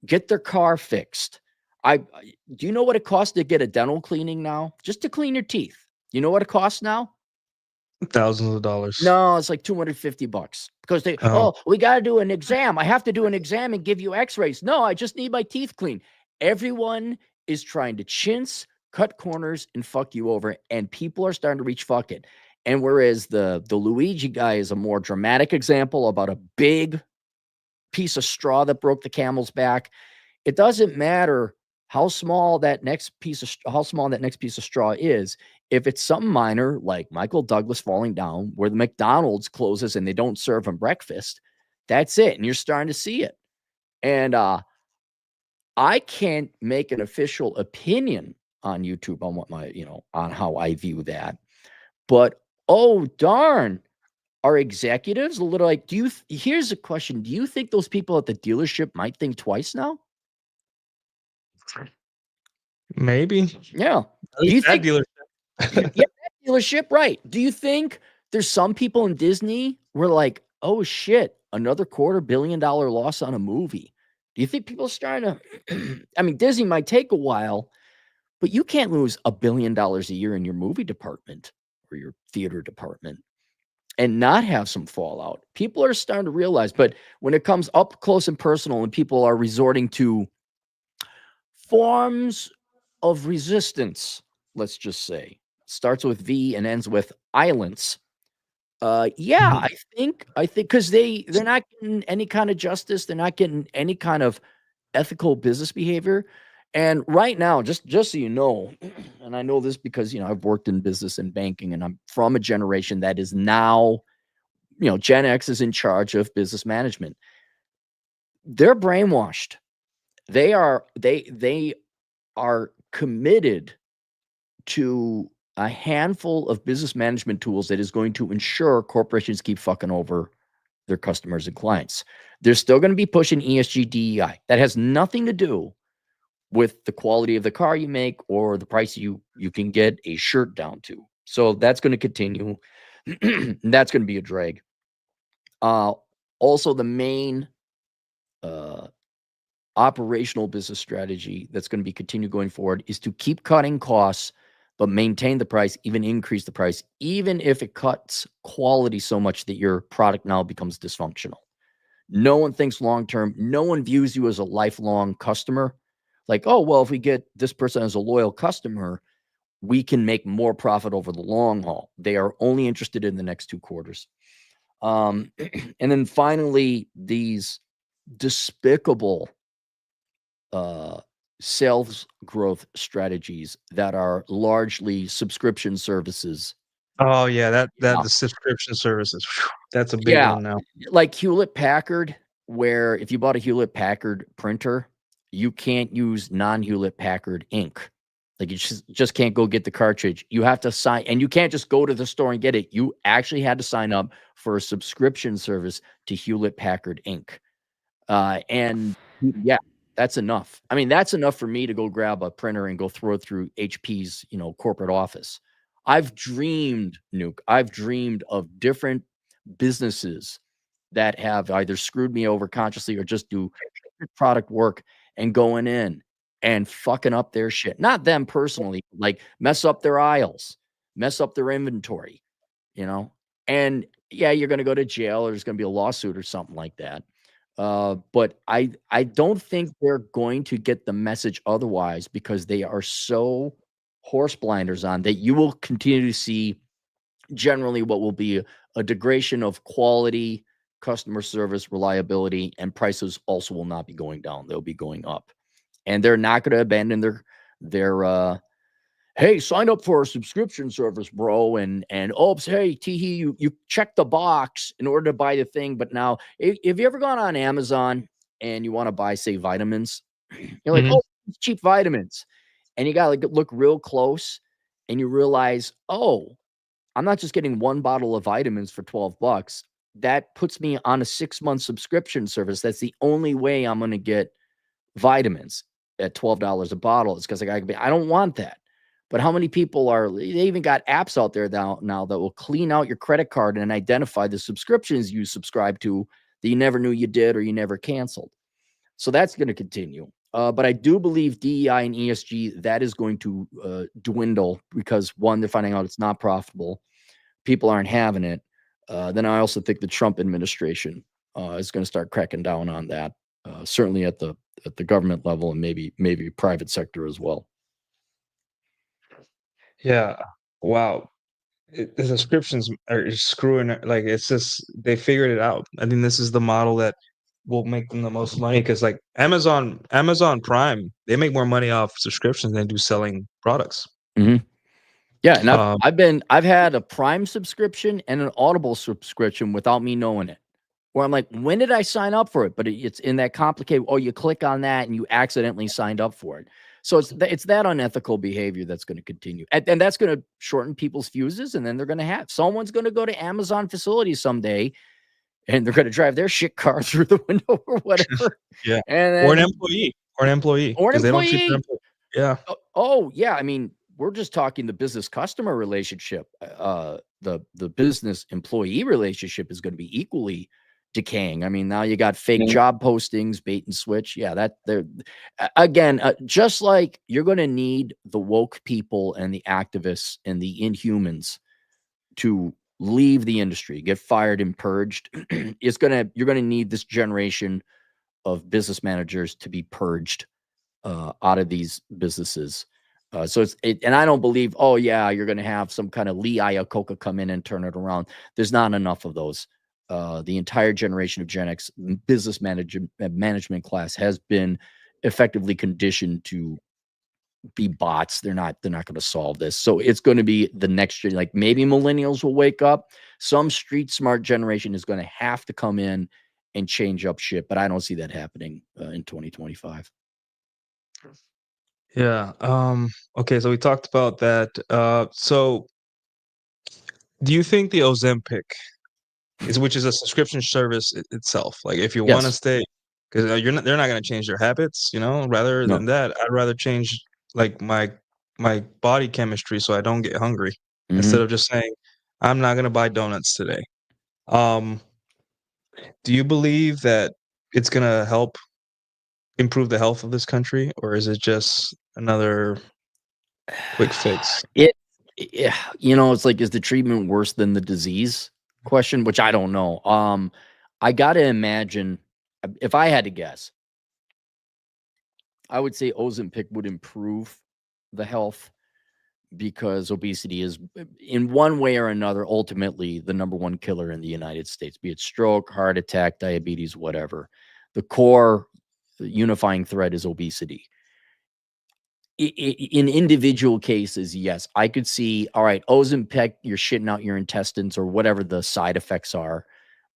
get their car fixed. Do you know what it costs to get a dental cleaning now? Just to clean your teeth. You know what it costs now? Thousands of dollars. No, it's like $250 because we got to do an exam. I have to do an exam and give you x-rays. No, I just need my teeth cleaned. Everyone is trying to chintz, cut corners, and fuck you over. And people are starting to reach fuck it. And whereas the Luigi guy is a more dramatic example about a big piece of straw that broke the camel's back, it doesn't matter how small that next piece of straw is. If it's something minor like Michael Douglas falling down, where the McDonald's closes and they don't serve him breakfast, that's it. And you're starting to see it. And I can't make an official opinion on YouTube on what on how I view that. But oh darn, are executives a little like, here's a question. Do you think those people at the dealership might think twice now? Maybe. Yeah. Do you think dealership? Yeah, that dealership, right. Do you think there's some people in Disney were like, oh shit, another $250 million loss on a movie? Do you think people are starting to I mean, Disney might take a while, but you can't lose $1 billion a year in your movie department or your theater department and not have some fallout. People are starting to realize, but when it comes up close and personal and people are resorting to forms of resistance, let's just say, starts with V and ends with violence. Yeah, I think because they're not getting any kind of justice, they're not getting any kind of ethical business behavior. And right now, just so you know, and I know this because I've worked in business and banking, and I'm from a generation that is now, Gen X is in charge of business management. They're brainwashed. They are committed to a handful of business management tools that is going to ensure corporations keep fucking over their customers and clients. They're still going to be pushing ESG DEI. That has nothing to do with the quality of the car you make or the price you can get a shirt down to. So that's going to continue. That's going to be a drag. Also, the main operational business strategy that's going to be continued going forward is to keep cutting costs, but maintain the price, even increase the price, even if it cuts quality so much that your product now becomes dysfunctional. No one thinks long-term. No one views you as a lifelong customer. Like, oh, well, if we get this person as a loyal customer, we can make more profit over the long haul. They are only interested in the next 2 quarters. And then finally, these despicable sales growth strategies that are largely subscription services. Oh yeah, that the subscription services. That's a big one now. Like Hewlett Packard, where if you bought a Hewlett Packard printer, you can't use non-Hewlett Packard ink. Like you just can't go get the cartridge. You have to sign, and you can't just go to the store and get it. You actually had to sign up for a subscription service to Hewlett Packard Inc. And yeah, that's enough. I mean, that's enough for me to go grab a printer and go throw it through HP's, corporate office. I've dreamed, Nuke, of different businesses that have either screwed me over consciously or just do product work and going in and fucking up their shit. Not them personally, like mess up their aisles, mess up their inventory, and yeah, you're going to go to jail or there's going to be a lawsuit or something like that. But I don't think they're going to get the message otherwise, because they are so horse blinders on that you will continue to see generally what will be a degradation of quality, customer service, reliability, and prices also will not be going down. They'll be going up. And they're not going to abandon their hey, sign up for a subscription service, bro. And oops, hey, Teehee, you check the box in order to buy the thing. But now, have you ever gone on Amazon and you want to buy, say, vitamins? You're like, oh, it's cheap vitamins. And you got to look real close and you realize, oh, I'm not just getting one bottle of vitamins for $12. That puts me on a 6-month subscription service. That's the only way I'm going to get vitamins at $12 a bottle. It's because I don't want that. But how many people they even got apps out there now that will clean out your credit card and identify the subscriptions you subscribe to that you never knew you did or you never canceled. So that's going to continue. But I do believe DEI and ESG, that is going to dwindle because, one, they're finding out it's not profitable. People aren't having it. Then I also think the Trump administration is going to start cracking down on that, certainly at the government level and maybe private sector as well. Yeah. Wow. The subscriptions are screwing. Like, it's just, they figured it out. I think this is the model that will make them the most money, because like Amazon Prime, they make more money off subscriptions than they do selling products. Mm-hmm. Yeah, and I've had a Prime subscription and an Audible subscription without me knowing it. Where I'm like, when did I sign up for it? But it's in that complicated. Oh, you click on that and you accidentally signed up for it. So it's that unethical behavior that's going to continue, and that's going to shorten people's fuses. And then they're going to have someone's going to go to Amazon facilities someday, and they're going to drive their shit car through the window or whatever. Yeah, and then, or an employee, or an employee. They don't treat their employee. Yeah. Oh yeah. I mean, we're just talking the business customer relationship. The business employee relationship is going to be equally decaying. I mean, now you got fake job postings, bait and switch. Yeah, that they're again, just like you're going to need the woke people and the activists and the inhumans to leave the industry, get fired and purged. You're going to need this generation of business managers to be purged out of these businesses. And I don't believe, oh yeah, you're going to have some kind of Lee Iacocca come in and turn it around. There's not enough of those. The entire generation of Gen X business management class has been effectively conditioned to be bots. They're not going to solve this. So it's going to be the next year. Like maybe millennials will wake up. Some street smart generation is going to have to come in and change up shit. But I don't see that happening in 2025. Yeah. Okay. So we talked about that. So do you think the Ozempic which is a subscription service itself, like if you want to stay, because they're not going to change their habits, rather No. than that, I'd rather change like my body chemistry so I don't get hungry instead of just saying I'm not going to buy donuts today. um do you believe that it's going to help improve the health of this country, or is it just another quick fix? It, yeah, it's like, is the treatment worse than the disease question, which I don't know. I got to imagine, if I had to guess, I would say Ozempic would improve the health because obesity is, in one way or another, ultimately the number one killer in the United States, be it stroke, heart attack, diabetes, whatever. The core unifying thread is obesity. In individual cases, yes, I could see, all right, Ozempic, you're shitting out your intestines or whatever the side effects are,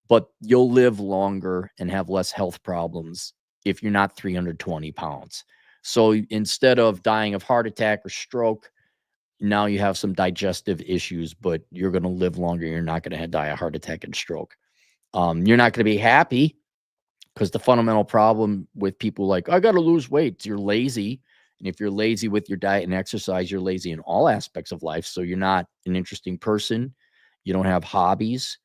but you'll live longer and have less health problems if you're not 320 pounds. So instead of dying of heart attack or stroke, now you have some digestive issues, but you're going to live longer. You're not going to die of heart attack and stroke. You're not going to be happy because the fundamental problem with people like, I got to lose weight, you're lazy. And if you're lazy with your diet and exercise, you're lazy in all aspects of life. So you're not an interesting person. You don't have hobbies.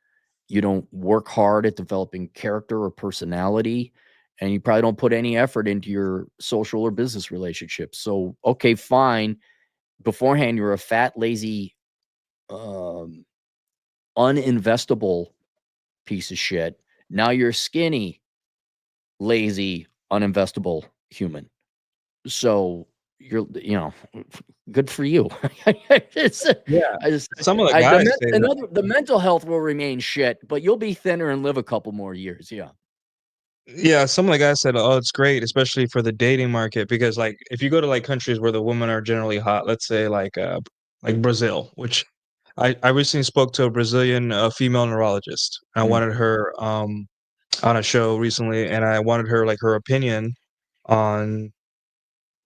You don't work hard at developing character or personality. And you probably don't put any effort into your social or business relationships. So, okay, fine. Beforehand, you're a fat, lazy, uninvestable piece of shit. Now you're skinny, lazy, uninvestable human. So you're, good for you. It's, Yeah, I just, some of the I, the, guys men- say that. another, the mental health will remain shit, but you'll be thinner and live a couple more years. Yeah. Yeah, some of the guys said, "Oh, it's great, especially for the dating market, because like if you go to like countries where the women are generally hot, let's say like Brazil, which I recently spoke to a Brazilian female neurologist. I Mm. wanted her on a show recently, and I wanted her like her opinion on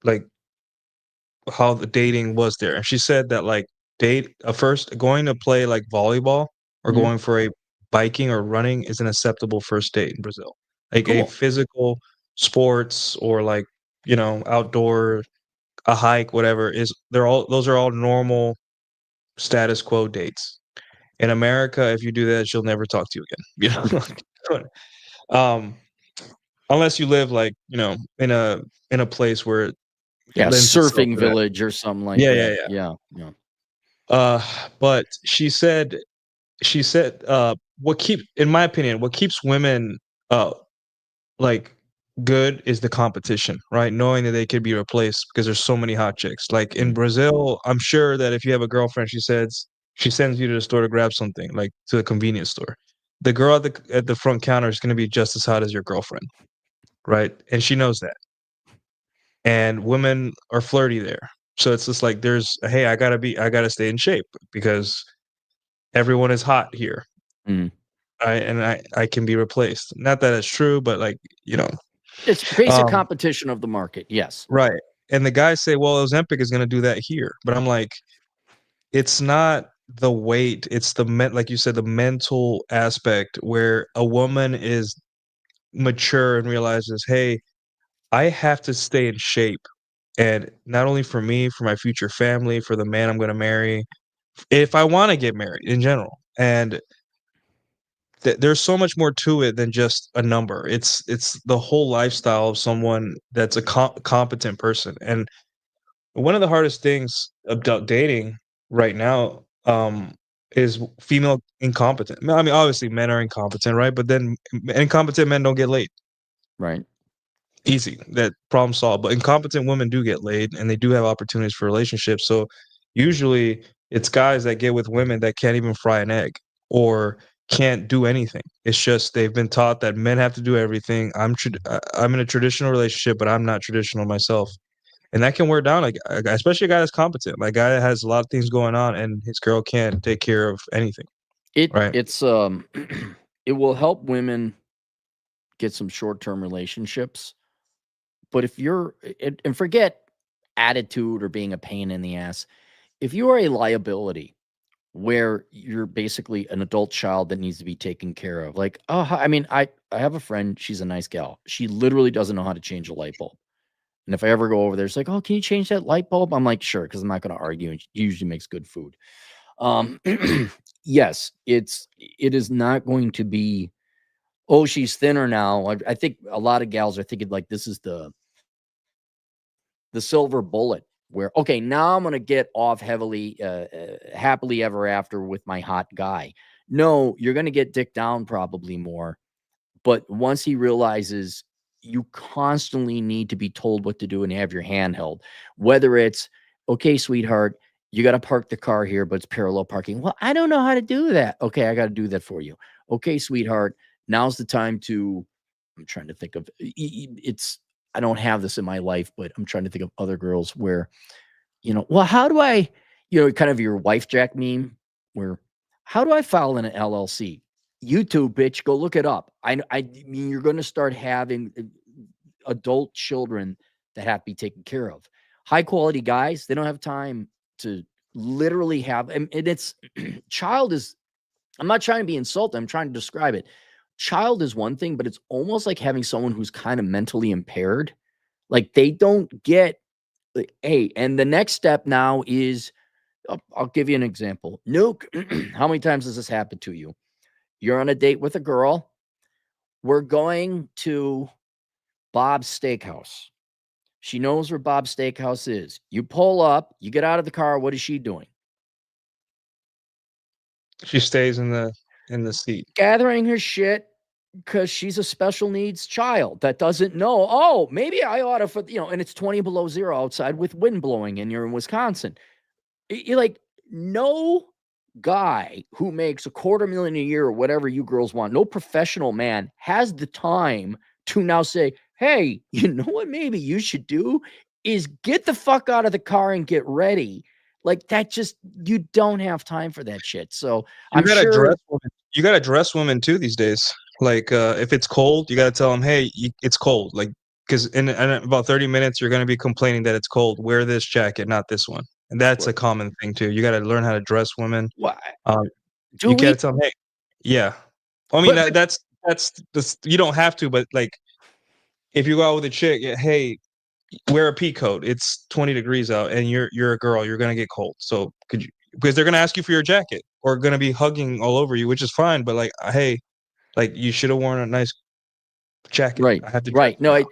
like how the dating was there. And she said that like first going to play like volleyball or Mhm. going for a biking or running is an acceptable first date in Brazil. Like a Cool. physical sports or like, outdoor, a hike, whatever those are all normal status quo dates. In America, if you do that, she'll never talk to you again. um unless you live like, in a place where it Yeah. lends itself Surfing to that. village or something like Yeah, yeah, that. yeah. Yeah. Yeah. But she said, in my opinion, what keeps women, uh, like, good is the competition, right? Knowing that they could be replaced because there's so many hot chicks. Like in Mm. Brazil, I'm sure that if you have a girlfriend, she sends you to the store to grab something, like to the convenience store. The girl at the front counter is going to be just as hot as your girlfriend, right? And she knows that. And women are flirty there. So it's just like hey, I gotta stay in shape because everyone is hot here. Mm. I can be replaced. Not that it's true, but like, It's basic um, competition of the market. Yes. right. And the guys say, well, Ozempic is gonna do that here. But I'm like, it's not the weight, it's like you said, the mental aspect where a woman is mature and realizes, hey, I have to stay in shape. And not only for me, for my future family, for the man I'm gonna marry, if I want to get married in general. And there's so much more to it than just a number. It's the whole lifestyle of someone that's a competent person. And one of the hardest things about dating right now, is female incompetent. I mean, obviously men are incompetent, right? But then incompetent men don't get laid. Right. Easy, that problem solved. But incompetent women do get laid, and they do have opportunities for relationships. So usually it's guys that get with women that can't even fry an egg or can't do anything. It's just they've been taught that men have to do everything. I'm in a traditional relationship, but I'm not traditional myself, and that can wear down like, especially a guy that's competent, like a guy that has a lot of things going on, and his girl can't take care of anything. Right? It's it will help women get some short-term relationships. But if you're, and forget attitude or being a pain in the ass, if you are a liability where you're basically an adult child that needs to be taken care of. Like, oh, I mean, I have a friend. She's a nice gal. She literally doesn't know how to change a light bulb. And if I ever go over there, it's like, oh, can you change that light bulb? I'm like, sure, because I'm not going to argue. And she usually makes good food. Yes, it is not going to be, oh, she's thinner now. I think a lot of gals are thinking like this is the silver bullet where, okay, now I'm going to get off heavily, happily ever after with my hot guy. No, you're going to get dick down probably more. But once he realizes you constantly need to be told what to do and have your hand held, whether it's, okay, sweetheart, you got to park the car here, but it's parallel parking. Well, I don't know how to do that. Okay, I got to do that for you. Okay, sweetheart, now's the time to, I'm trying to think of, it's, I don't have this in my life, but I'm trying to think of other girls where, well, how do I, kind of your wife jack meme where, how do I file in an LLC? YouTube, bitch, go look it up. I mean, you're going to start having adult children that have to be taken care of. High quality guys, they don't have time to literally have, and it's child is, I'm not trying to be insulting. I'm trying to describe it. Child is one thing, but it's almost like having someone who's kind of mentally impaired. Like they don't get, like, hey, and the next step now is, I'll give you an example. Nuke, how many times has this happened to you? You're on a date with a girl. We're going to Bob's Steakhouse. She knows where Bob's Steakhouse is. You pull up, you get out of the car. What is she doing? She stays in the seat. Gathering her shit because she's a special needs child that doesn't know, oh, maybe I ought to, and it's 20 below zero outside with wind blowing and you're in Wisconsin. You're like, no guy who makes $250,000 a year or whatever you girls want, no professional man has the time to now say, hey, you know what maybe you should do is get the fuck out of the car and get ready. Like that just, you don't have time for that shit. So You I'm gotta sure. dress women. You gotta dress women too these days. Like if it's cold, you gotta tell them, hey, it's cold. Like because in about 30 minutes you're gonna be complaining that it's cold. Wear this jacket, not this one. And that's a common thing too. You gotta learn how to dress women. Why? You gotta tell them, hey, yeah. I mean that's you don't have to, but like if you go out with a chick, hey, wear a pea coat. It's 20 degrees out, and you're a girl. You're gonna get cold. So could you? Because they're gonna ask you for your jacket, or gonna be hugging all over you, which is fine. But like, hey, like you should have worn a nice jacket. Right. I have to. Right. No,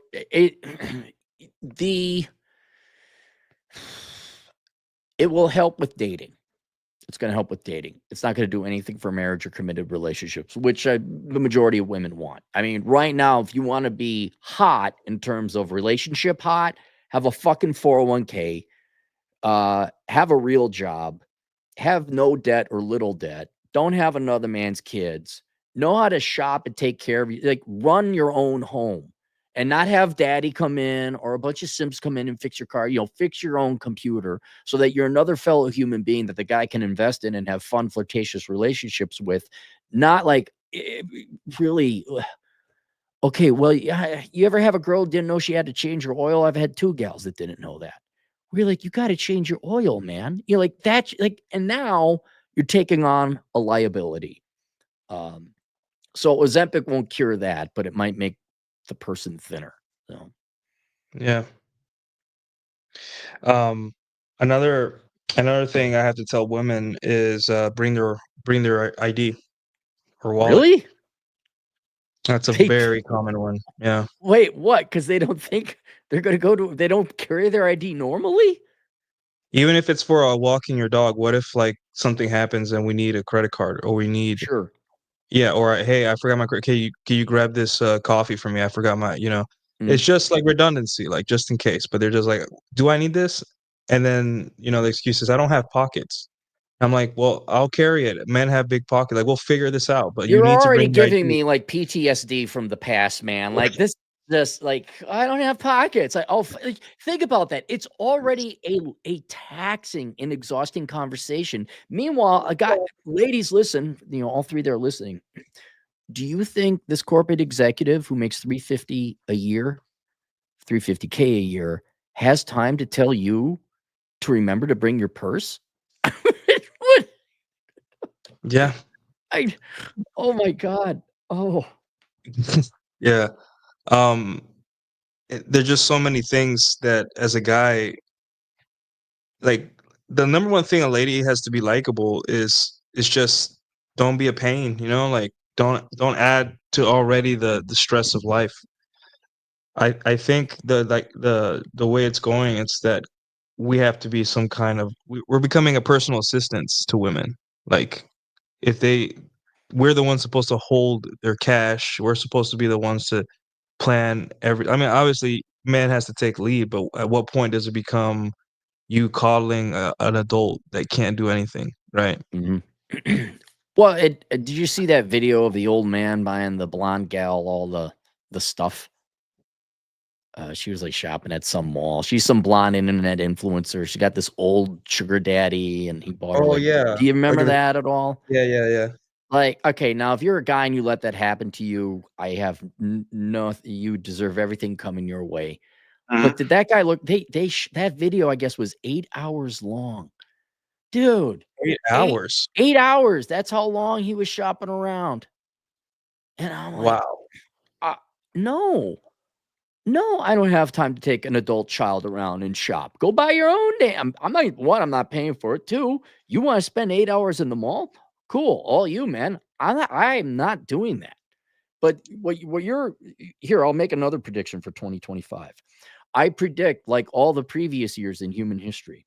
it will help with dating. It's going to help with dating. It's not going to do anything for marriage or committed relationships, which the majority of women want. I mean, right now, if you want to be hot in terms of relationship hot, have a fucking 401k, have a real job, have no debt or little debt, don't have another man's kids, know how to shop and take care of you, like run your own home and not have daddy come in or a bunch of simps come in and fix your car, fix your own computer so that you're another fellow human being that the guy can invest in and have fun, flirtatious relationships with. Not like really, okay, well, you ever have a girl who didn't know she had to change her oil? I've had 2 gals that didn't know that. We're like, you got to change your oil, man. You're like that, like, and now you're taking on a liability. So Ozempic won't cure that, but it might make the person thinner. So Yeah. Another thing I have to tell women is bring their ID or wallet. really, That's a very common one. Yeah. wait, what? Because they don't think they're going to go to. They don't carry their ID normally. Even if it's for walking your dog, what if like something happens and we need a credit card or we need Sure. Yeah, or hey, I forgot my can you grab this coffee for me? I forgot my, it's just like redundancy, like just in case. But they're just like, do I need this? And then, the excuse is I don't have pockets. I'm like, well, I'll carry it. Men have big pockets. Like, we'll figure this out. But you You're need to already bring your giving ID. me like PTSD from the past, man. Like this, like I don't have pockets. Like, think about that. It's already a taxing and exhausting conversation. Meanwhile, ladies, listen. All 3 there listening. Do you think this corporate executive who makes $350 a year, $350K a year, has time to tell you to remember to bring your purse? What? Yeah. Oh my God. Oh, Yeah. There's just so many things that as a guy, like the number one thing a lady has to be likable is just don't be a pain, you know, like don't add to already the stress of life. I think the way it's going, it's that we have to be some kind of we're becoming a personal assistance to women. Like if we're the ones supposed to hold their cash, we're supposed to be the ones to plan every. I mean, obviously, man has to take lead, but at what point does it become you coddling an adult that can't do anything, right? mhm. Well, did you see that video of the old man buying the blonde gal all the stuff? She was like shopping at some mall. She's some blonde internet influencer. She got this old sugar daddy, and he bought her Oh like. yeah, Do you like remember that at all? yeah. Like, okay, now if you're a guy and you let that happen to you, I have no. You deserve everything coming your way. But Mhm. did that guy look? That video, I guess, was 8 hours long, dude. 8 8 hours. 8 hours. That's how long he was shopping around. And I'm like, Wow. uh, no. No, I don't have time to take an adult child around and shop. Go buy your own damn. I'm not paying for it. Two, you want to spend 8 hours in the mall? Cool. All you, man. I'm not doing that. But what you're here, I'll make another prediction for 2025. I predict, like all the previous years in human history,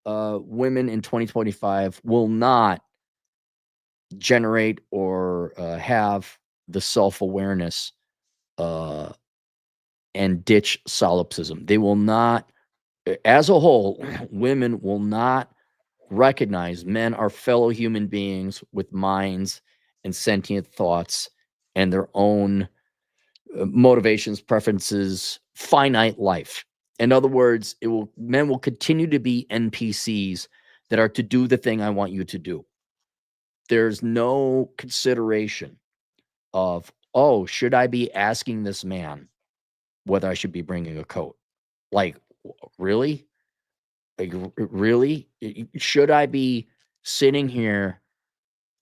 women in 2025 will not generate or have the self-awareness uh, and ditch solipsism. They will not, as a whole, women will not recognize men are fellow human beings with minds and sentient thoughts and their own motivations, preferences, finite life. In other words, men will continue to be NPCs that are to do the thing I want you to do. There's no consideration of, oh, should I be asking this man whether I should be bringing a coat? Like, really? Like, really? Should I be sitting here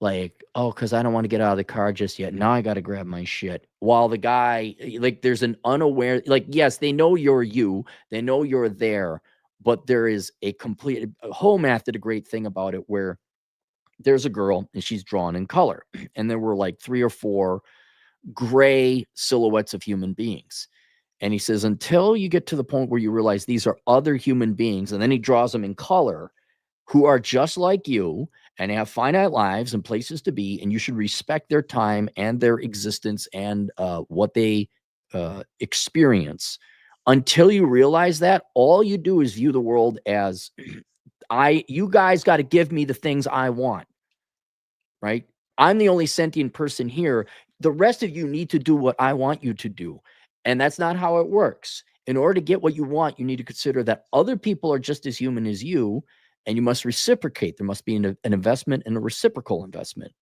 like, oh, because I don't want to get out of the car just yet. Now I got to grab my shit. While the guy, like, there's an unaware, like, yes, they know you're you, they know you're there, but there is a complete, Home Math did a great thing about it where there's a girl and she's drawn in color. And there were like 3 or 4 gray silhouettes of human beings. And he says, until you get to the point where you realize these are other human beings, and then he draws them in color who are just like you and have finite lives and places to be, and you should respect their time and their existence and what they experience. Until you realize that, all you do is view the world as you guys got to give me the things I want, right? I'm the only sentient person here. The rest of you need to do what I want you to do. And that's not how it works. In order to get what you want, you need to consider that other people are just as human as you, and you must reciprocate. There must be an investment and a reciprocal investment.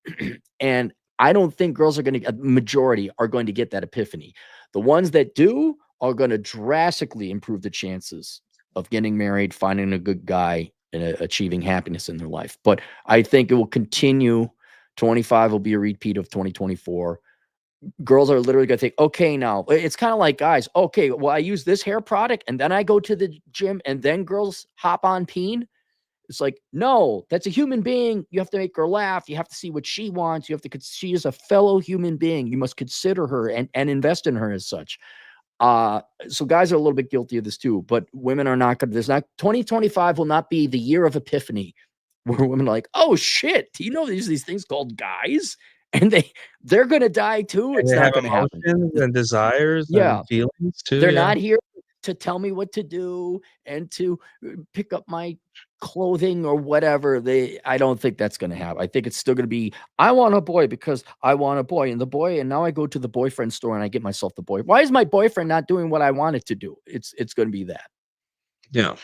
And I don't think girls are going to, a majority are going to get that epiphany. The ones that do are going to drastically improve the chances of getting married, finding a good guy, and achieving happiness in their life. But I think it will continue. 25 will be a repeat of 2024. Girls are literally going to think, okay, now it's kind of like guys. Okay, well, I use this hair product and then I go to the gym and then girls hop on peen. It's like, no, that's a human being. You have to make her laugh. You have to see what she wants. You have to, she is a fellow human being. You must consider her and invest in her as such. So guys are a little bit guilty of this too, but women are not going to, 2025 will not be the year of epiphany where women are like, oh shit, do you know there's these things called guys? And they're going to die too. And It's they not have going to happen. emotions and desires Yeah. and feelings too. They're Yeah. not here to tell me what to do and to pick up my clothing or whatever. I don't think that's going to happen. I think it's still going to be, I want a boy because I want a boy, and now I go to the boyfriend store and I get myself the boy. Why is my boyfriend not doing what I want it to do? It's going to be that. Yeah.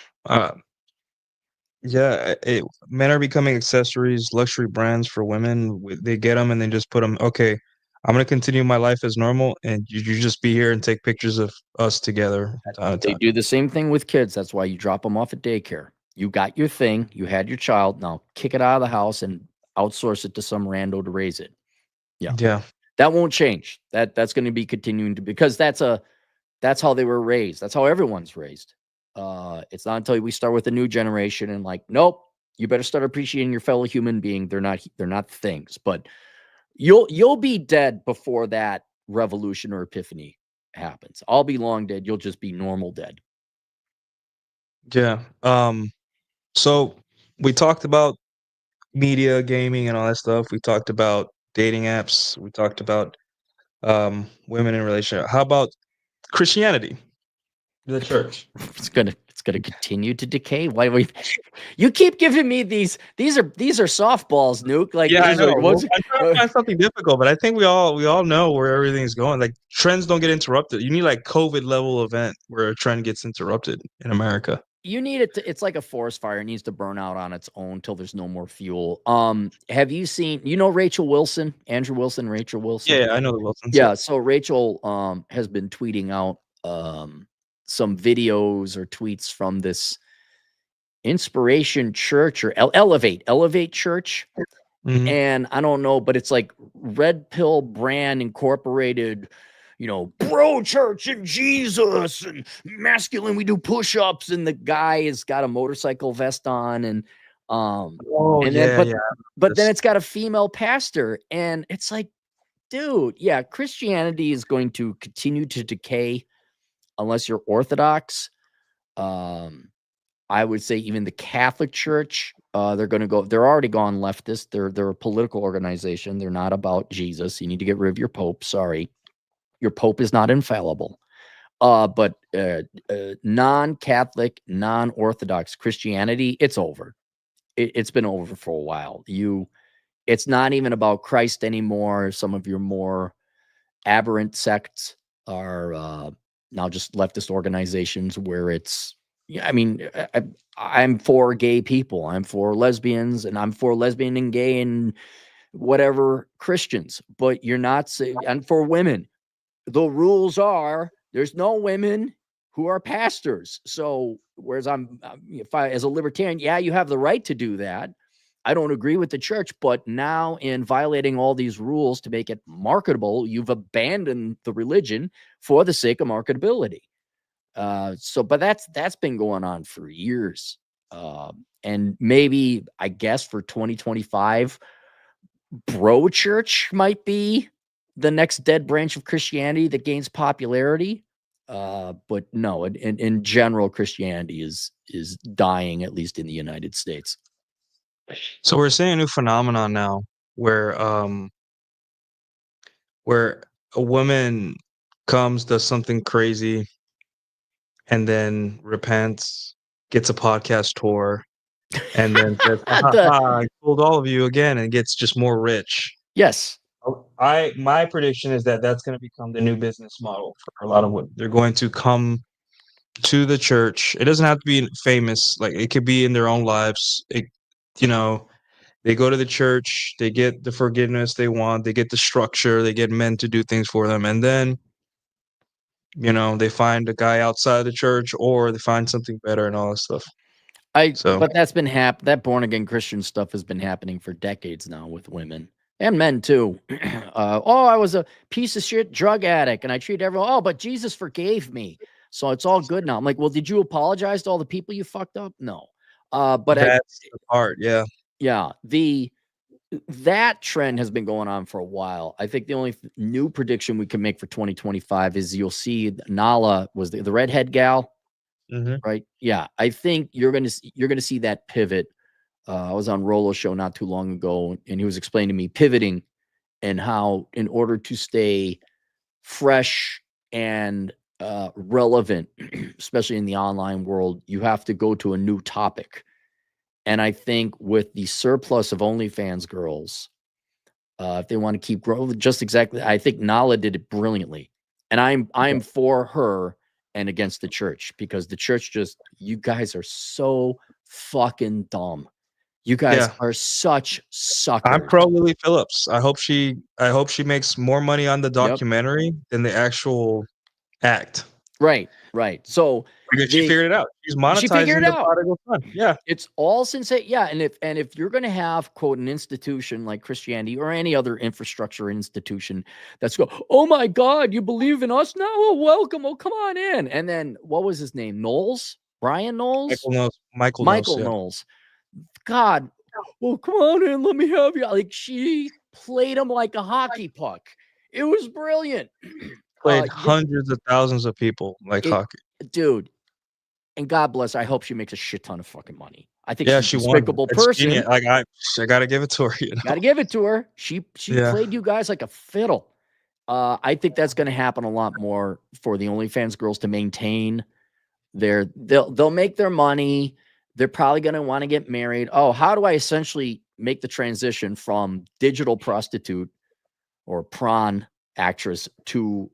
Yeah, men are becoming accessories, luxury brands for women. They get them and then just put them. Okay, I'm gonna continue my life as normal, and you just be here and take pictures of us together from time to They time. do the same thing with kids. That's why you drop them off at daycare. You got your thing. You had your child. Now kick it out of the house and outsource it to some rando to raise it. Yeah. That won't change. That's going to be continuing to, because that's how they were raised. That's how everyone's raised. It's not until we start with a new generation and like, nope, you better start appreciating your fellow human being. They're not things, but you'll be dead before that revolution or epiphany happens. I'll be long dead. You'll just be normal dead. Yeah. So we talked about media, gaming, and all that stuff. We talked about dating apps. We talked about women in relationship. How about Christianity, the church? It's gonna continue to decay. Why you keep giving me these are softballs, Nuke. Like, Yeah, I know. like, I'm trying to find something difficult, but I think we all know where everything's going. Like, trends don't get interrupted. You need like COVID level event where a trend gets interrupted in America. You need it to, it's like a forest fire. It needs to burn out on its own till there's no more fuel. Have you seen, Rachel Wilson, Andrew Wilson, Rachel Wilson? Yeah, I know the Wilsons. Yeah. So Rachel has been tweeting out some videos or tweets from this Inspiration Church or Elevate Church. Mhm. And I don't know, but it's like Red Pill Brand Incorporated, bro church and Jesus and masculine. We do push-ups, and the guy has got a motorcycle vest on, and then it's got a female pastor, and it's like, dude, yeah, Christianity is going to continue to decay unless you're Orthodox. I would say even the Catholic Church, they're already gone leftist. They're a political organization. They're not about Jesus. You need to get rid of your Pope. Sorry. Your Pope is not infallible. But non-Catholic, non-Orthodox Christianity, it's over. It's been over for a while. It's not even about Christ anymore. Some of your more aberrant sects are now just leftist organizations where it's, I mean, I'm for gay people. I'm for lesbians, and I'm for lesbian and gay and whatever Christians. But you're not saying, and for women, the rules are there's no women who are pastors. So whereas as a libertarian, yeah, you have the right to do that. I don't agree with the church, but now in violating all these rules to make it marketable, you've abandoned the religion for the sake of marketability. But that's been going on for years. And maybe, I guess, for 2025, bro church might be the next dead branch of Christianity that gains popularity. But no, in general, Christianity is dying, at least in the United States. So we're seeing a new phenomenon now where a woman does something crazy, and then repents, gets a podcast tour, and then says, I told all of you again, and gets just more rich. Yes. My prediction is that that's going to become the new business model for a lot of women. They're going to come to the church. It doesn't have to be famous. Like, it could be in their own lives. They go to the church, they get the forgiveness they want, they get the structure, they get men to do things for them, and then they find a guy outside the church, or they find something better and all that stuff. But that's been that born again Christian stuff has been happening for decades now with women and men too. I was a piece of shit drug addict and I treated everyone. Oh, but Jesus forgave me, so it's all good now. I'm like, well, did you apologize to all the people you fucked up? No. But that's the part. Yeah. Yeah. That trend has been going on for a while. I think the only new prediction we can make for 2025 is you'll see Nala was the redhead gal. Mm-hmm. Right. Yeah. I think you're going to see that pivot. I was on Rolo's show not too long ago, and he was explaining to me pivoting and how, in order to stay fresh and relevant, especially in the online world, you have to go to a new topic. And I think with the surplus of OnlyFans girls, if they want to keep growing, just exactly, I think Nala did it brilliantly, and I'm for her and against the church, because the church you guys are so fucking dumb. You guys are such suckers. I'm pro Lily Phillips. I hope she makes more money on the documentary than the actual act. Right. So Because she figured it out. She's monetizing the prodigal son. Yeah. It's all sincere. Yeah. And if you're going to have, quote, an institution like Christianity or any other infrastructure institution that's oh my God, you believe in us now? Oh, welcome. Oh, come on in. And then what was his name? Knowles? Brian Knowles? Michael Knowles. God, well, come on in. Let me have you. Like, she played him like a hockey puck. It was brilliant. Played hundreds of thousands of people like hockey. Dude. And God bless her. I hope she makes a shit ton of fucking money. I think she's she a despicable person. I gotta give it to her. Gotta give it to her. She played you guys like a fiddle. I think that's going to happen a lot more for the OnlyFans girls to maintain they'll make their money. They're probably going to want to get married. Oh, how do I essentially make the transition from digital prostitute or prawn actress to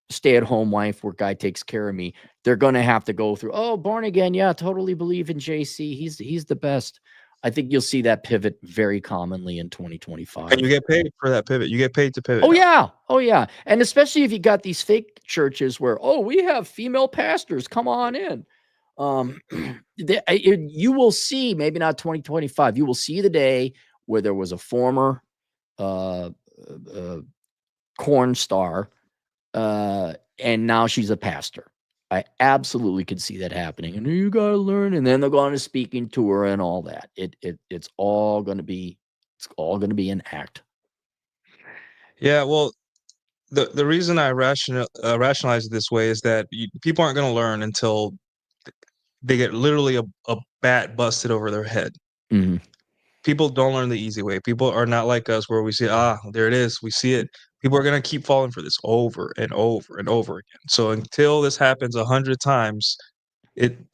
stay-at-home wife where guy takes care of me? They're going to have to go through, oh, born again. Yeah, totally believe in JC. He's the best. I think you'll see that pivot very commonly in 2025. And you get paid for that pivot. You get paid to pivot. Oh, yeah. Oh, yeah. And especially if you got these fake churches where, oh, we have female pastors. Come on in. You will see, maybe not 2025, you will see the day where there was a former corn star and now she's a pastor. I absolutely could see that happening. And you got to learn. And then they'll go on a speaking tour and all that. It's all going to be an act. Yeah. Well, the reason I rationalize it this way is that people aren't going to learn until they get literally a bat busted over their head. Mm-hmm. People don't learn the easy way. People are not like us where we see, there it is. We see it. People are going to keep falling for this over and over and over again. So until this happens 100 times,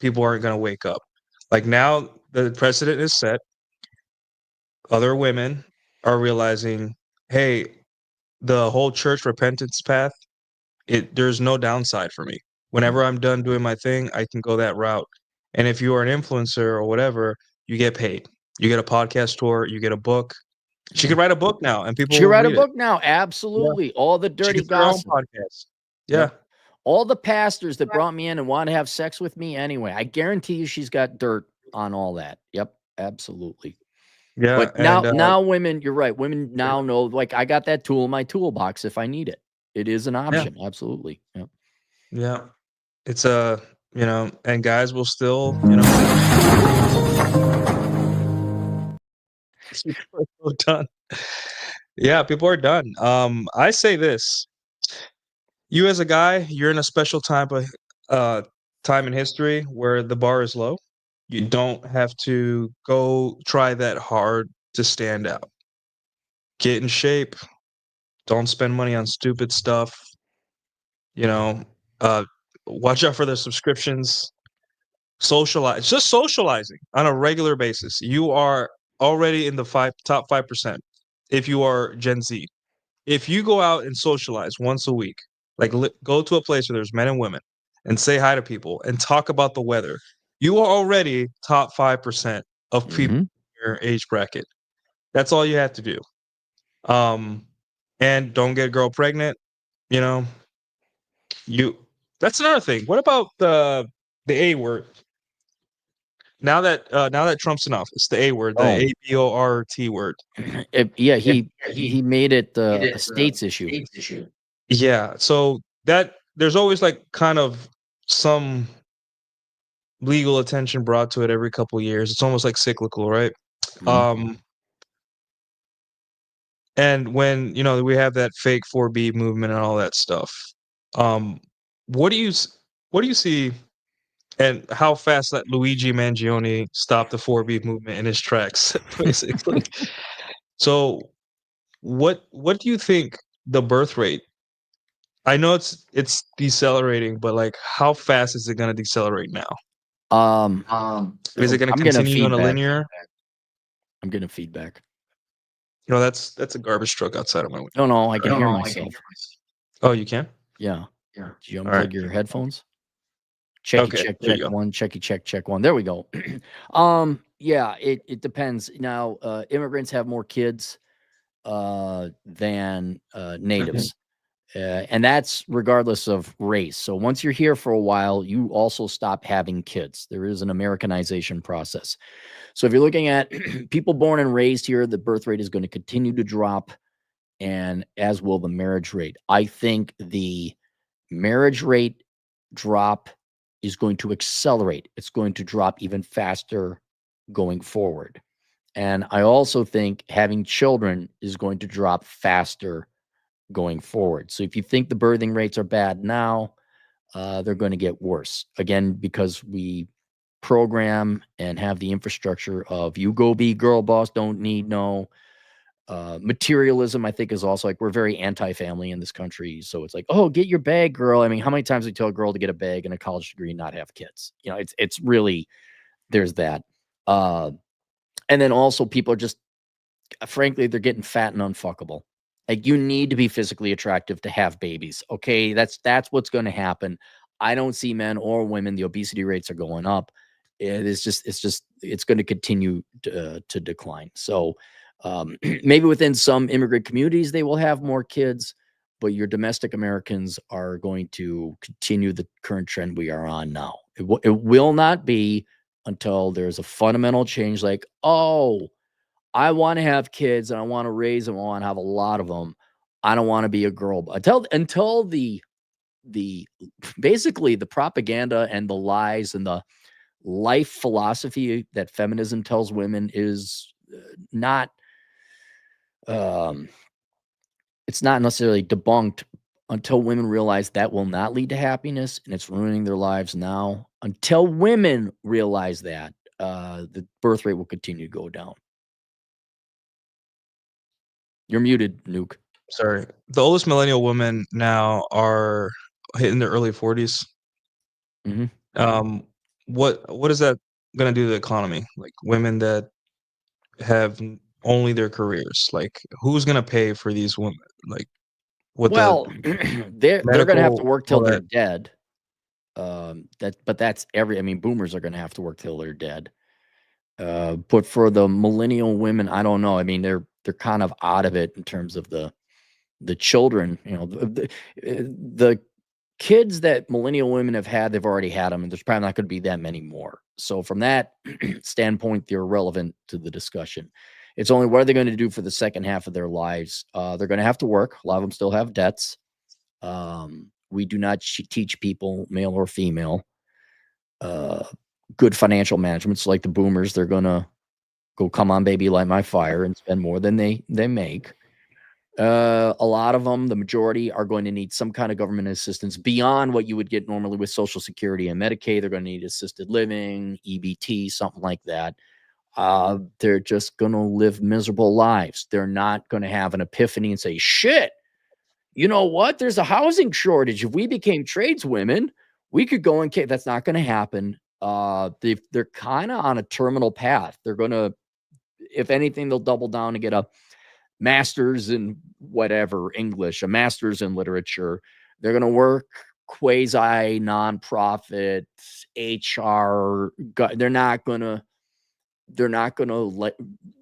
people aren't going to wake up. Like now the precedent is set. Other women are realizing, hey, the whole church repentance path, there's no downside for me. Whenever I'm done doing my thing, I can go that route. And if you are an influencer or whatever, you get paid. You get a podcast tour, you get a book. She could write a book now, and people. She could write a book now. Absolutely, yeah. All the dirty gossip. Podcast. Yeah, all the pastors that brought me in and want to have sex with me anyway. I guarantee you, she's got dirt on all that. Yep, absolutely. Yeah, but now women, you're right. Women now know, like, I got that tool in my toolbox if I need it. It is an option. Yeah. Absolutely. Yeah. Yeah, it's and guys will still, People are so done. Yeah, people are done. I say this: you as a guy, you're in a special time in history where the bar is low. You don't have to go try that hard to stand out. Get in shape. Don't spend money on stupid stuff. Watch out for the subscriptions. Socialize. Just socializing on a regular basis. You are already in the top 5% if you are Gen Z. If you go out and socialize once a week, like go to a place where there's men and women and say hi to people and talk about the weather, you are already top 5% of people in your age bracket. That's all you have to do. And don't get a girl pregnant. That's another thing. What about the A word? Now that Trump's in office, the A word, the ABORT word. He made it a states issue. Yeah, so that there's always like kind of some legal attention brought to it every couple of years. It's almost like cyclical, right? Mm-hmm. And when we have that fake 4B movement and all that stuff, what do you see? And how fast that Luigi Mangione stopped the 4B movement in his tracks, basically. So, what do you think the birth rate? I know it's decelerating, but like, how fast is it going to decelerate now? Is it going to continue on a linear? I'm getting feedback. That's a garbage truck outside of my window. No, I can hear myself. Oh, you can? Yeah. Do you unplug your headphones? Check one. Check one. There we go. Yeah, it depends. Now, immigrants have more kids than natives. And that's regardless of race. So once you're here for a while, you also stop having kids. There is an Americanization process. So if you're looking at people born and raised here, the birth rate is going to continue to drop, and as will the marriage rate. I think the marriage rate drop is going to accelerate. It's going to drop even faster going forward. And I also think having children is going to drop faster going forward. So if you think the birthing rates are bad now, they're going to get worse. Again, because we program and have the infrastructure of you go be girl boss, don't need no materialism. I think is also like we're very anti-family in this country. So it's like, oh, get your bag, girl. I mean, how many times we tell a girl to get a bag and a college degree and not have kids? You know, it's really there's that. And then also people are just frankly, they're getting fat and unfuckable. Like you need to be physically attractive to have babies. Okay. That's what's going to happen. I don't see men or women. The obesity rates are going up. It's going to continue to decline. So maybe within some immigrant communities, they will have more kids, but your domestic Americans are going to continue the current trend we are on now. It will not be until there's a fundamental change like, oh, I want to have kids and I want to raise them. I want to have a lot of them. I don't want to be a girl. Until the basically the propaganda and the lies and the life philosophy that feminism tells women is not it's not necessarily debunked until women realize that will not lead to happiness and it's ruining their lives now. Until women realize that, the birth rate will continue to go down. You're muted, Nuke. Sorry. The oldest millennial women now are hitting their early 40s. Mhm. What is that gonna do to the economy? Like women that have only their careers. Like who's gonna pay for these women? Like with Well, the they're gonna have to medical, work till all they're that. dead. That's I mean, boomers are gonna have to work till they're dead. But for the millennial women, I don't know. I mean, they're kind of out of it in terms of the children. You know, the kids that millennial women have had, they've already had them, and there's probably not going to be that many more. So from that standpoint, they're irrelevant to the discussion. It's only what are they going to do for the second half of their lives? They're going to have to work. A lot of them still have debts. We do not teach people, male or female, good financial management. So like the boomers, they're going to go, come on, baby, light my fire and spend more than they make. A lot of them, the majority, are going to need some kind of government assistance beyond what you would get normally with Social Security and Medicaid. They're going to need assisted living, EBT, something like that. They're just going to live miserable lives. They're not going to have an epiphany and say, shit, you know what? There's a housing shortage. If we became tradeswomen, we could go and that's not going to happen. They're kind of on a terminal path. They're going to, if anything, they'll double down and get a master's in whatever English, a master's in literature. They're going to work quasi nonprofit HR. They're not going to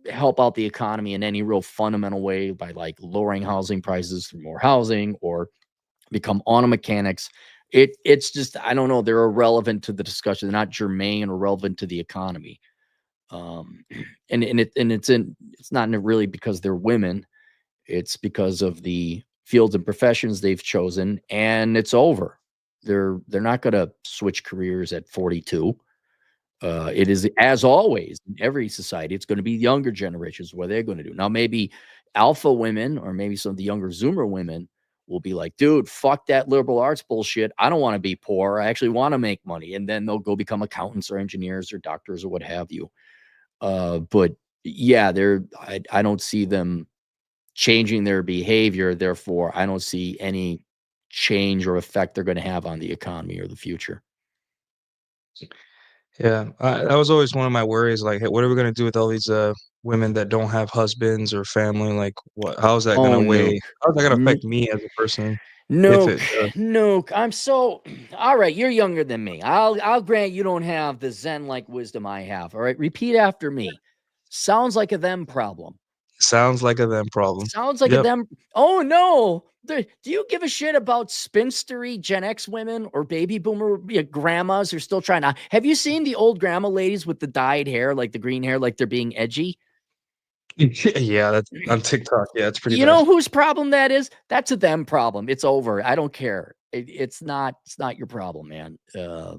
help out the economy in any real fundamental way by like lowering housing prices through more housing or become auto mechanics. It's just, I don't know. They're irrelevant to the discussion. They're not germane or relevant to the economy. And it's not really because they're women. It's because of the fields and professions they've chosen, and it's over. They're not going to switch careers at 42. It is, as always in every society, it's going to be younger generations what they're going to do. Now, maybe alpha women or maybe some of the younger Zoomer women will be like, dude, fuck that liberal arts bullshit. I don't want to be poor. I actually want to make money. And then they'll go become accountants or engineers or doctors or what have you. But yeah, I don't see them changing their behavior. Therefore, I don't see any change or effect they're going to have on the economy or the future. Yeah, that was always one of my worries. Like, hey, what are we gonna do with all these women that don't have husbands or family? Like, what? How's that Oh, gonna weigh? Nuke. How's that gonna affect me as a person if Nuke, it does? Nuke. I'm so all right. You're younger than me. I'll grant you don't have the Zen like wisdom I have. All right. Repeat after me. Sounds like a them problem. Sounds like a them problem. Sounds like a Yep. them. Oh no. Do you give a shit about spinstery Gen X women or baby boomer grandmas who are still trying to? Have you seen the old grandma ladies with the dyed hair, like the green hair, like they're being edgy? Yeah, that's on TikTok. Yeah, it's pretty You bad. know whose problem that is? That's a them problem. It's over. I don't care. It's not your problem, man.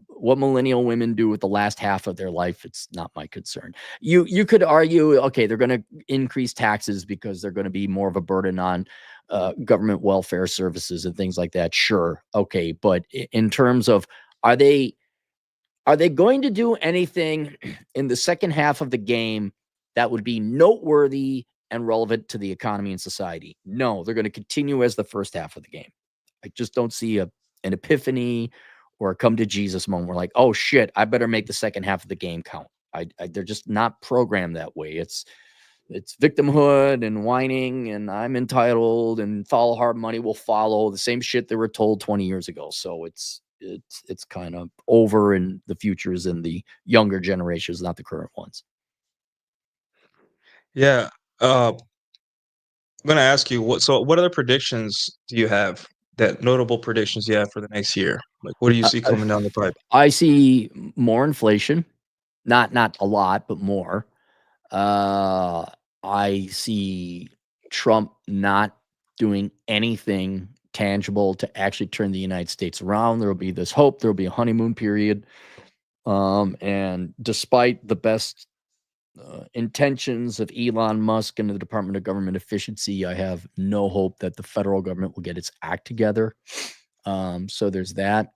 What millennial women do with the last half of their life, it's not my concern. You could argue, okay, they're going to increase taxes because they're going to be more of a burden on government welfare services and things like that. Sure, okay, but in terms of are they going to do anything in the second half of the game that would be noteworthy and relevant to the economy and society? No, they're going to continue as the first half of the game. I just don't see an epiphany or a come to Jesus moment where like, oh shit, I better make the second half of the game count. They're just not programmed that way. It's victimhood and whining and I'm entitled and follow hard, money will follow, the same shit they were told 20 years ago. So it's kind of over, and the future is in the younger generations, not the current ones. Yeah. I'm gonna ask you what other predictions do you have? That notable predictions you have for the next year? Like, what do you see coming down the pipe? I see more inflation, not a lot, but more. I see Trump not doing anything tangible to actually turn the United States around. There will be this hope. There will be a honeymoon period. And despite the best intentions of Elon Musk and the Department of Government Efficiency, I have no hope that the federal government will get its act together. So there's that.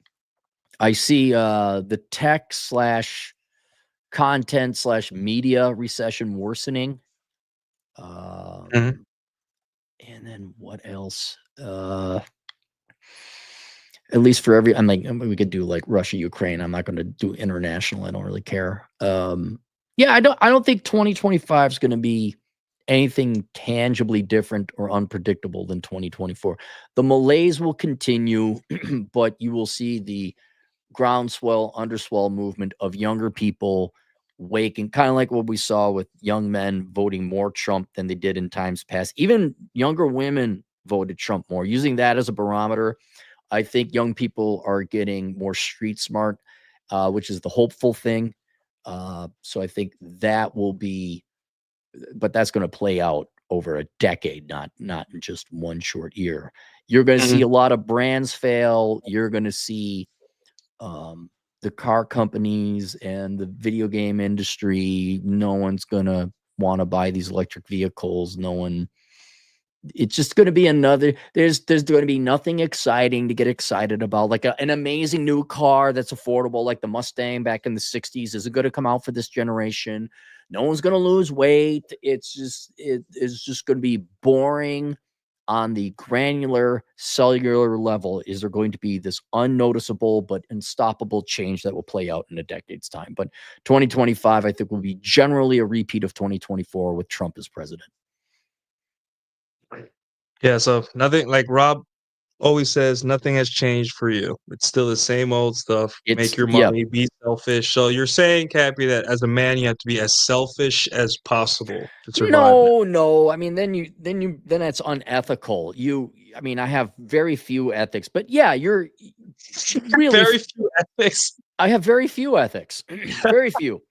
I see the tech / content / media recession worsening. Mhm. And then what else? At least for every, I'm like, we could do like Russia, Ukraine. I'm not going to do international. I don't really care. Yeah, I don't think 2025 is going to be anything tangibly different or unpredictable than 2024. The malaise will continue, but you will see the groundswell, underswell movement of younger people waking, kind of like what we saw with young men voting more Trump than they did in times past. Even younger women voted Trump more. Using that as a barometer, I think young people are getting more street smart, which is the hopeful thing. So I think that will be, but that's going to play out over a decade, not in just one short year. You're going to see a lot of brands fail. You're going to see the car companies and the video game industry. No one's going to want to buy these electric vehicles. No one. It's just going to be another. There's going to be nothing exciting to get excited about. Like an amazing new car that's affordable, like the Mustang back in the 60s, isn't going to come out for this generation. No one's going to lose weight. It's just going to be boring on the granular cellular level. Is there going to be this unnoticeable but unstoppable change that will play out in a decade's time? But 2025, I think, will be generally a repeat of 2024 with Trump as president. Yeah, so nothing, like Rob always says, nothing has changed for you. It's still the same old stuff. Make your money, be selfish. So you're saying, Cappy, that as a man, you have to be as selfish as possible to survive. No. I mean, then that's unethical. I mean, I have very few ethics, but yeah, you're really very few ethics. I have very few ethics, very few.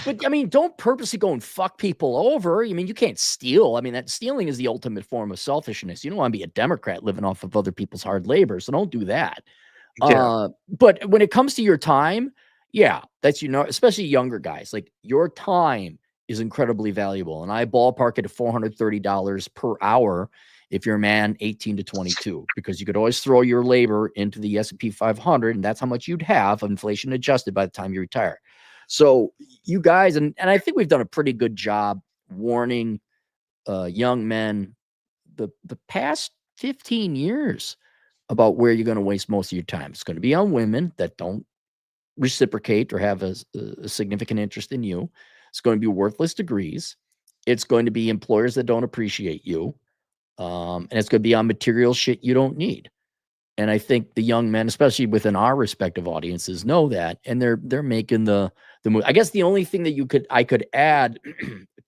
But I mean, don't purposely go and fuck people over. I mean, you can't steal. I mean, that stealing is the ultimate form of selfishness. You don't want to be a Democrat living off of other people's hard labor, so don't do that. Yeah. But when it comes to your time, yeah, that's, especially younger guys, like your time is incredibly valuable. And I ballpark it at $430 per hour if you're a man 18 to 22, because you could always throw your labor into the S&P 500, and that's how much you'd have inflation adjusted by the time you retire. So you guys, and I think we've done a pretty good job warning young men the past 15 years about where you're going to waste most of your time. It's going to be on women that don't reciprocate or have a significant interest in you. It's going to be worthless degrees. It's going to be employers that don't appreciate you. And it's going to be on material shit you don't need. And I think the young men, especially within our respective audiences, know that, and they're making the move. I guess the only thing that I could add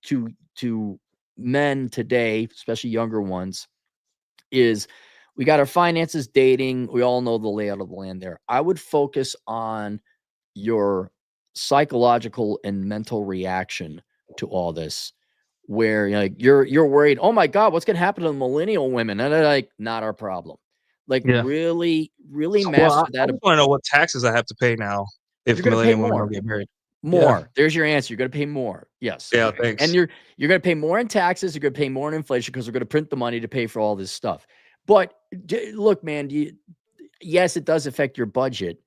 to men today, especially younger ones, is we got our finances, dating. We all know the layout of the land there. I would focus on your psychological and mental reaction to all this, where you're worried, oh my God, what's gonna happen to the millennial women? And they're like, not our problem. Like Yeah. really Well, master I that. just want to know what taxes I have to pay now if You're gonna pay millennial women more. don't get married. More. There's your answer. You're gonna pay more. Yes. Yeah, And thanks. you're gonna pay more in taxes. You're gonna pay more in inflation because we're gonna print the money to pay for all this stuff. But look, man, yes, it does affect your budget,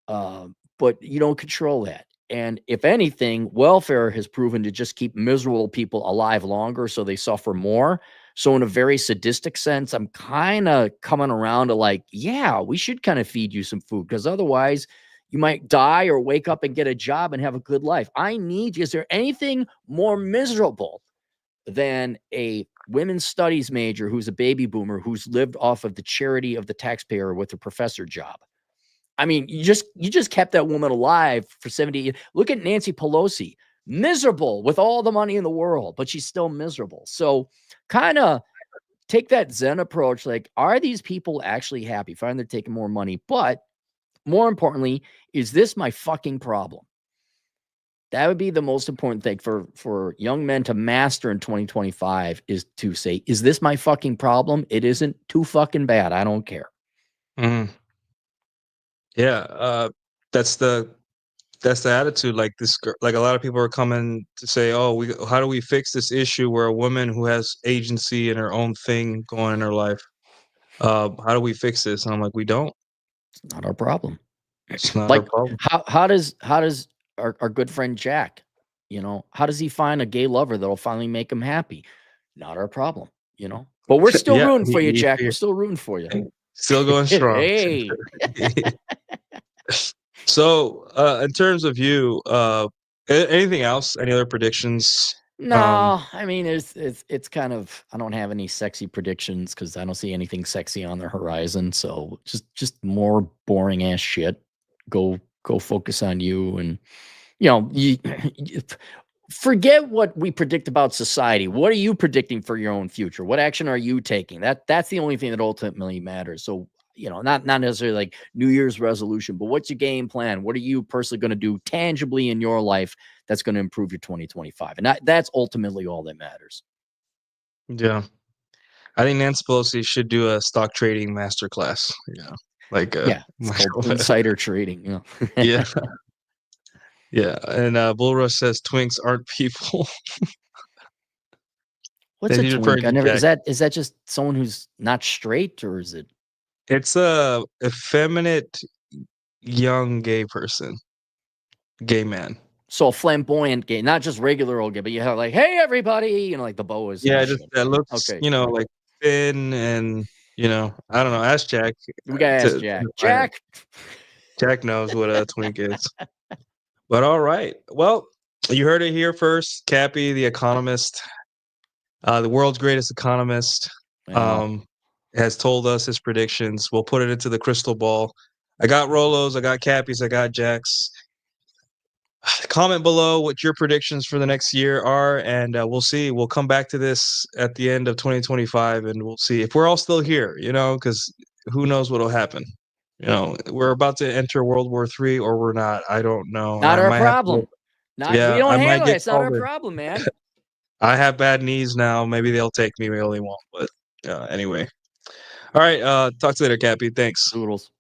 but you don't control that. And if anything, welfare has proven to just keep miserable people alive longer, so they suffer more. So in a very sadistic sense, I'm kind of coming around to like, yeah, we should kind of feed you some food, because otherwise you might die or wake up and get a job and have a good life. I need you. Is there anything more miserable than a women's studies major who's a baby boomer who's lived off of the charity of the taxpayer with a professor job? I mean, you just kept that woman alive for 70 years. Look at Nancy Pelosi, miserable with all the money in the world, but she's still miserable. So kind of take that Zen approach. Like, are these people actually happy? Fine, they're taking more money, but more importantly, is this my fucking problem? That would be the most important thing for young men to master in 2025, is to say, is this my fucking problem? It isn't too fucking bad. I don't care. Mhm. Yeah, that's the attitude. Like like a lot of people are coming to say, "Oh, how do we fix this issue where a woman who has agency and her own thing going in her life? How do we fix this?" And I'm like, "We don't. It's not our problem. It's not our Like, problem." how does our good friend Jack, how does he find a gay lover that'll finally make him happy? Not our problem, But we're still Yeah, rooting for you, Jack. We're still rooting for you. still going strong. Hey. So, in terms of you, anything else? Any other predictions? No, I mean, it's kind of, I don't have any sexy predictions because I don't see anything sexy on the horizon. So just more boring ass shit. Go focus on you, and you forget what we predict about society. What are you predicting for your own future? What action are you taking? That's the only thing that ultimately matters. So, not necessarily like New Year's resolution, but what's your game plan? What are you personally going to do tangibly in your life that's going to improve your 2025? And that's ultimately all that matters. Yeah. I think Nancy Pelosi should do a stock trading masterclass. Yeah. Like, Yeah, it's called insider trading. Yeah. Yeah. And Bull Rush says twinks aren't people. What's And a he's referring twink? I to never, Jack. is that just someone who's not straight, or is it? It's a effeminate young gay person, gay man. So a flamboyant gay, not just regular old gay, but you have like, hey everybody, like the boas. Yeah, And just shit. that looks, Okay. like thin and, I don't know. Ask Jack. We gotta ask To Jack. find out. Jack. Jack knows what a twink is. But all right. Well, you heard it here first. Cappy, the economist, the world's greatest economist, Wow. has told us his predictions. We'll put it into the crystal ball. I got Rolos, I got Cappies, I got Jacks. Comment below what your predictions for the next year are, and we'll see. We'll come back to this at the end of 2025, and we'll see if we're all still here, because who knows what will happen. We're about to enter World War III, or we're not. I don't know. Not I our might have problem. to, We yeah, don't I might handle it. get It's not our called in. problem, man. I have bad knees now. Maybe they'll take me. Maybe they won't. But anyway. All right. Talk to you later, Cappy. Thanks. Doodles.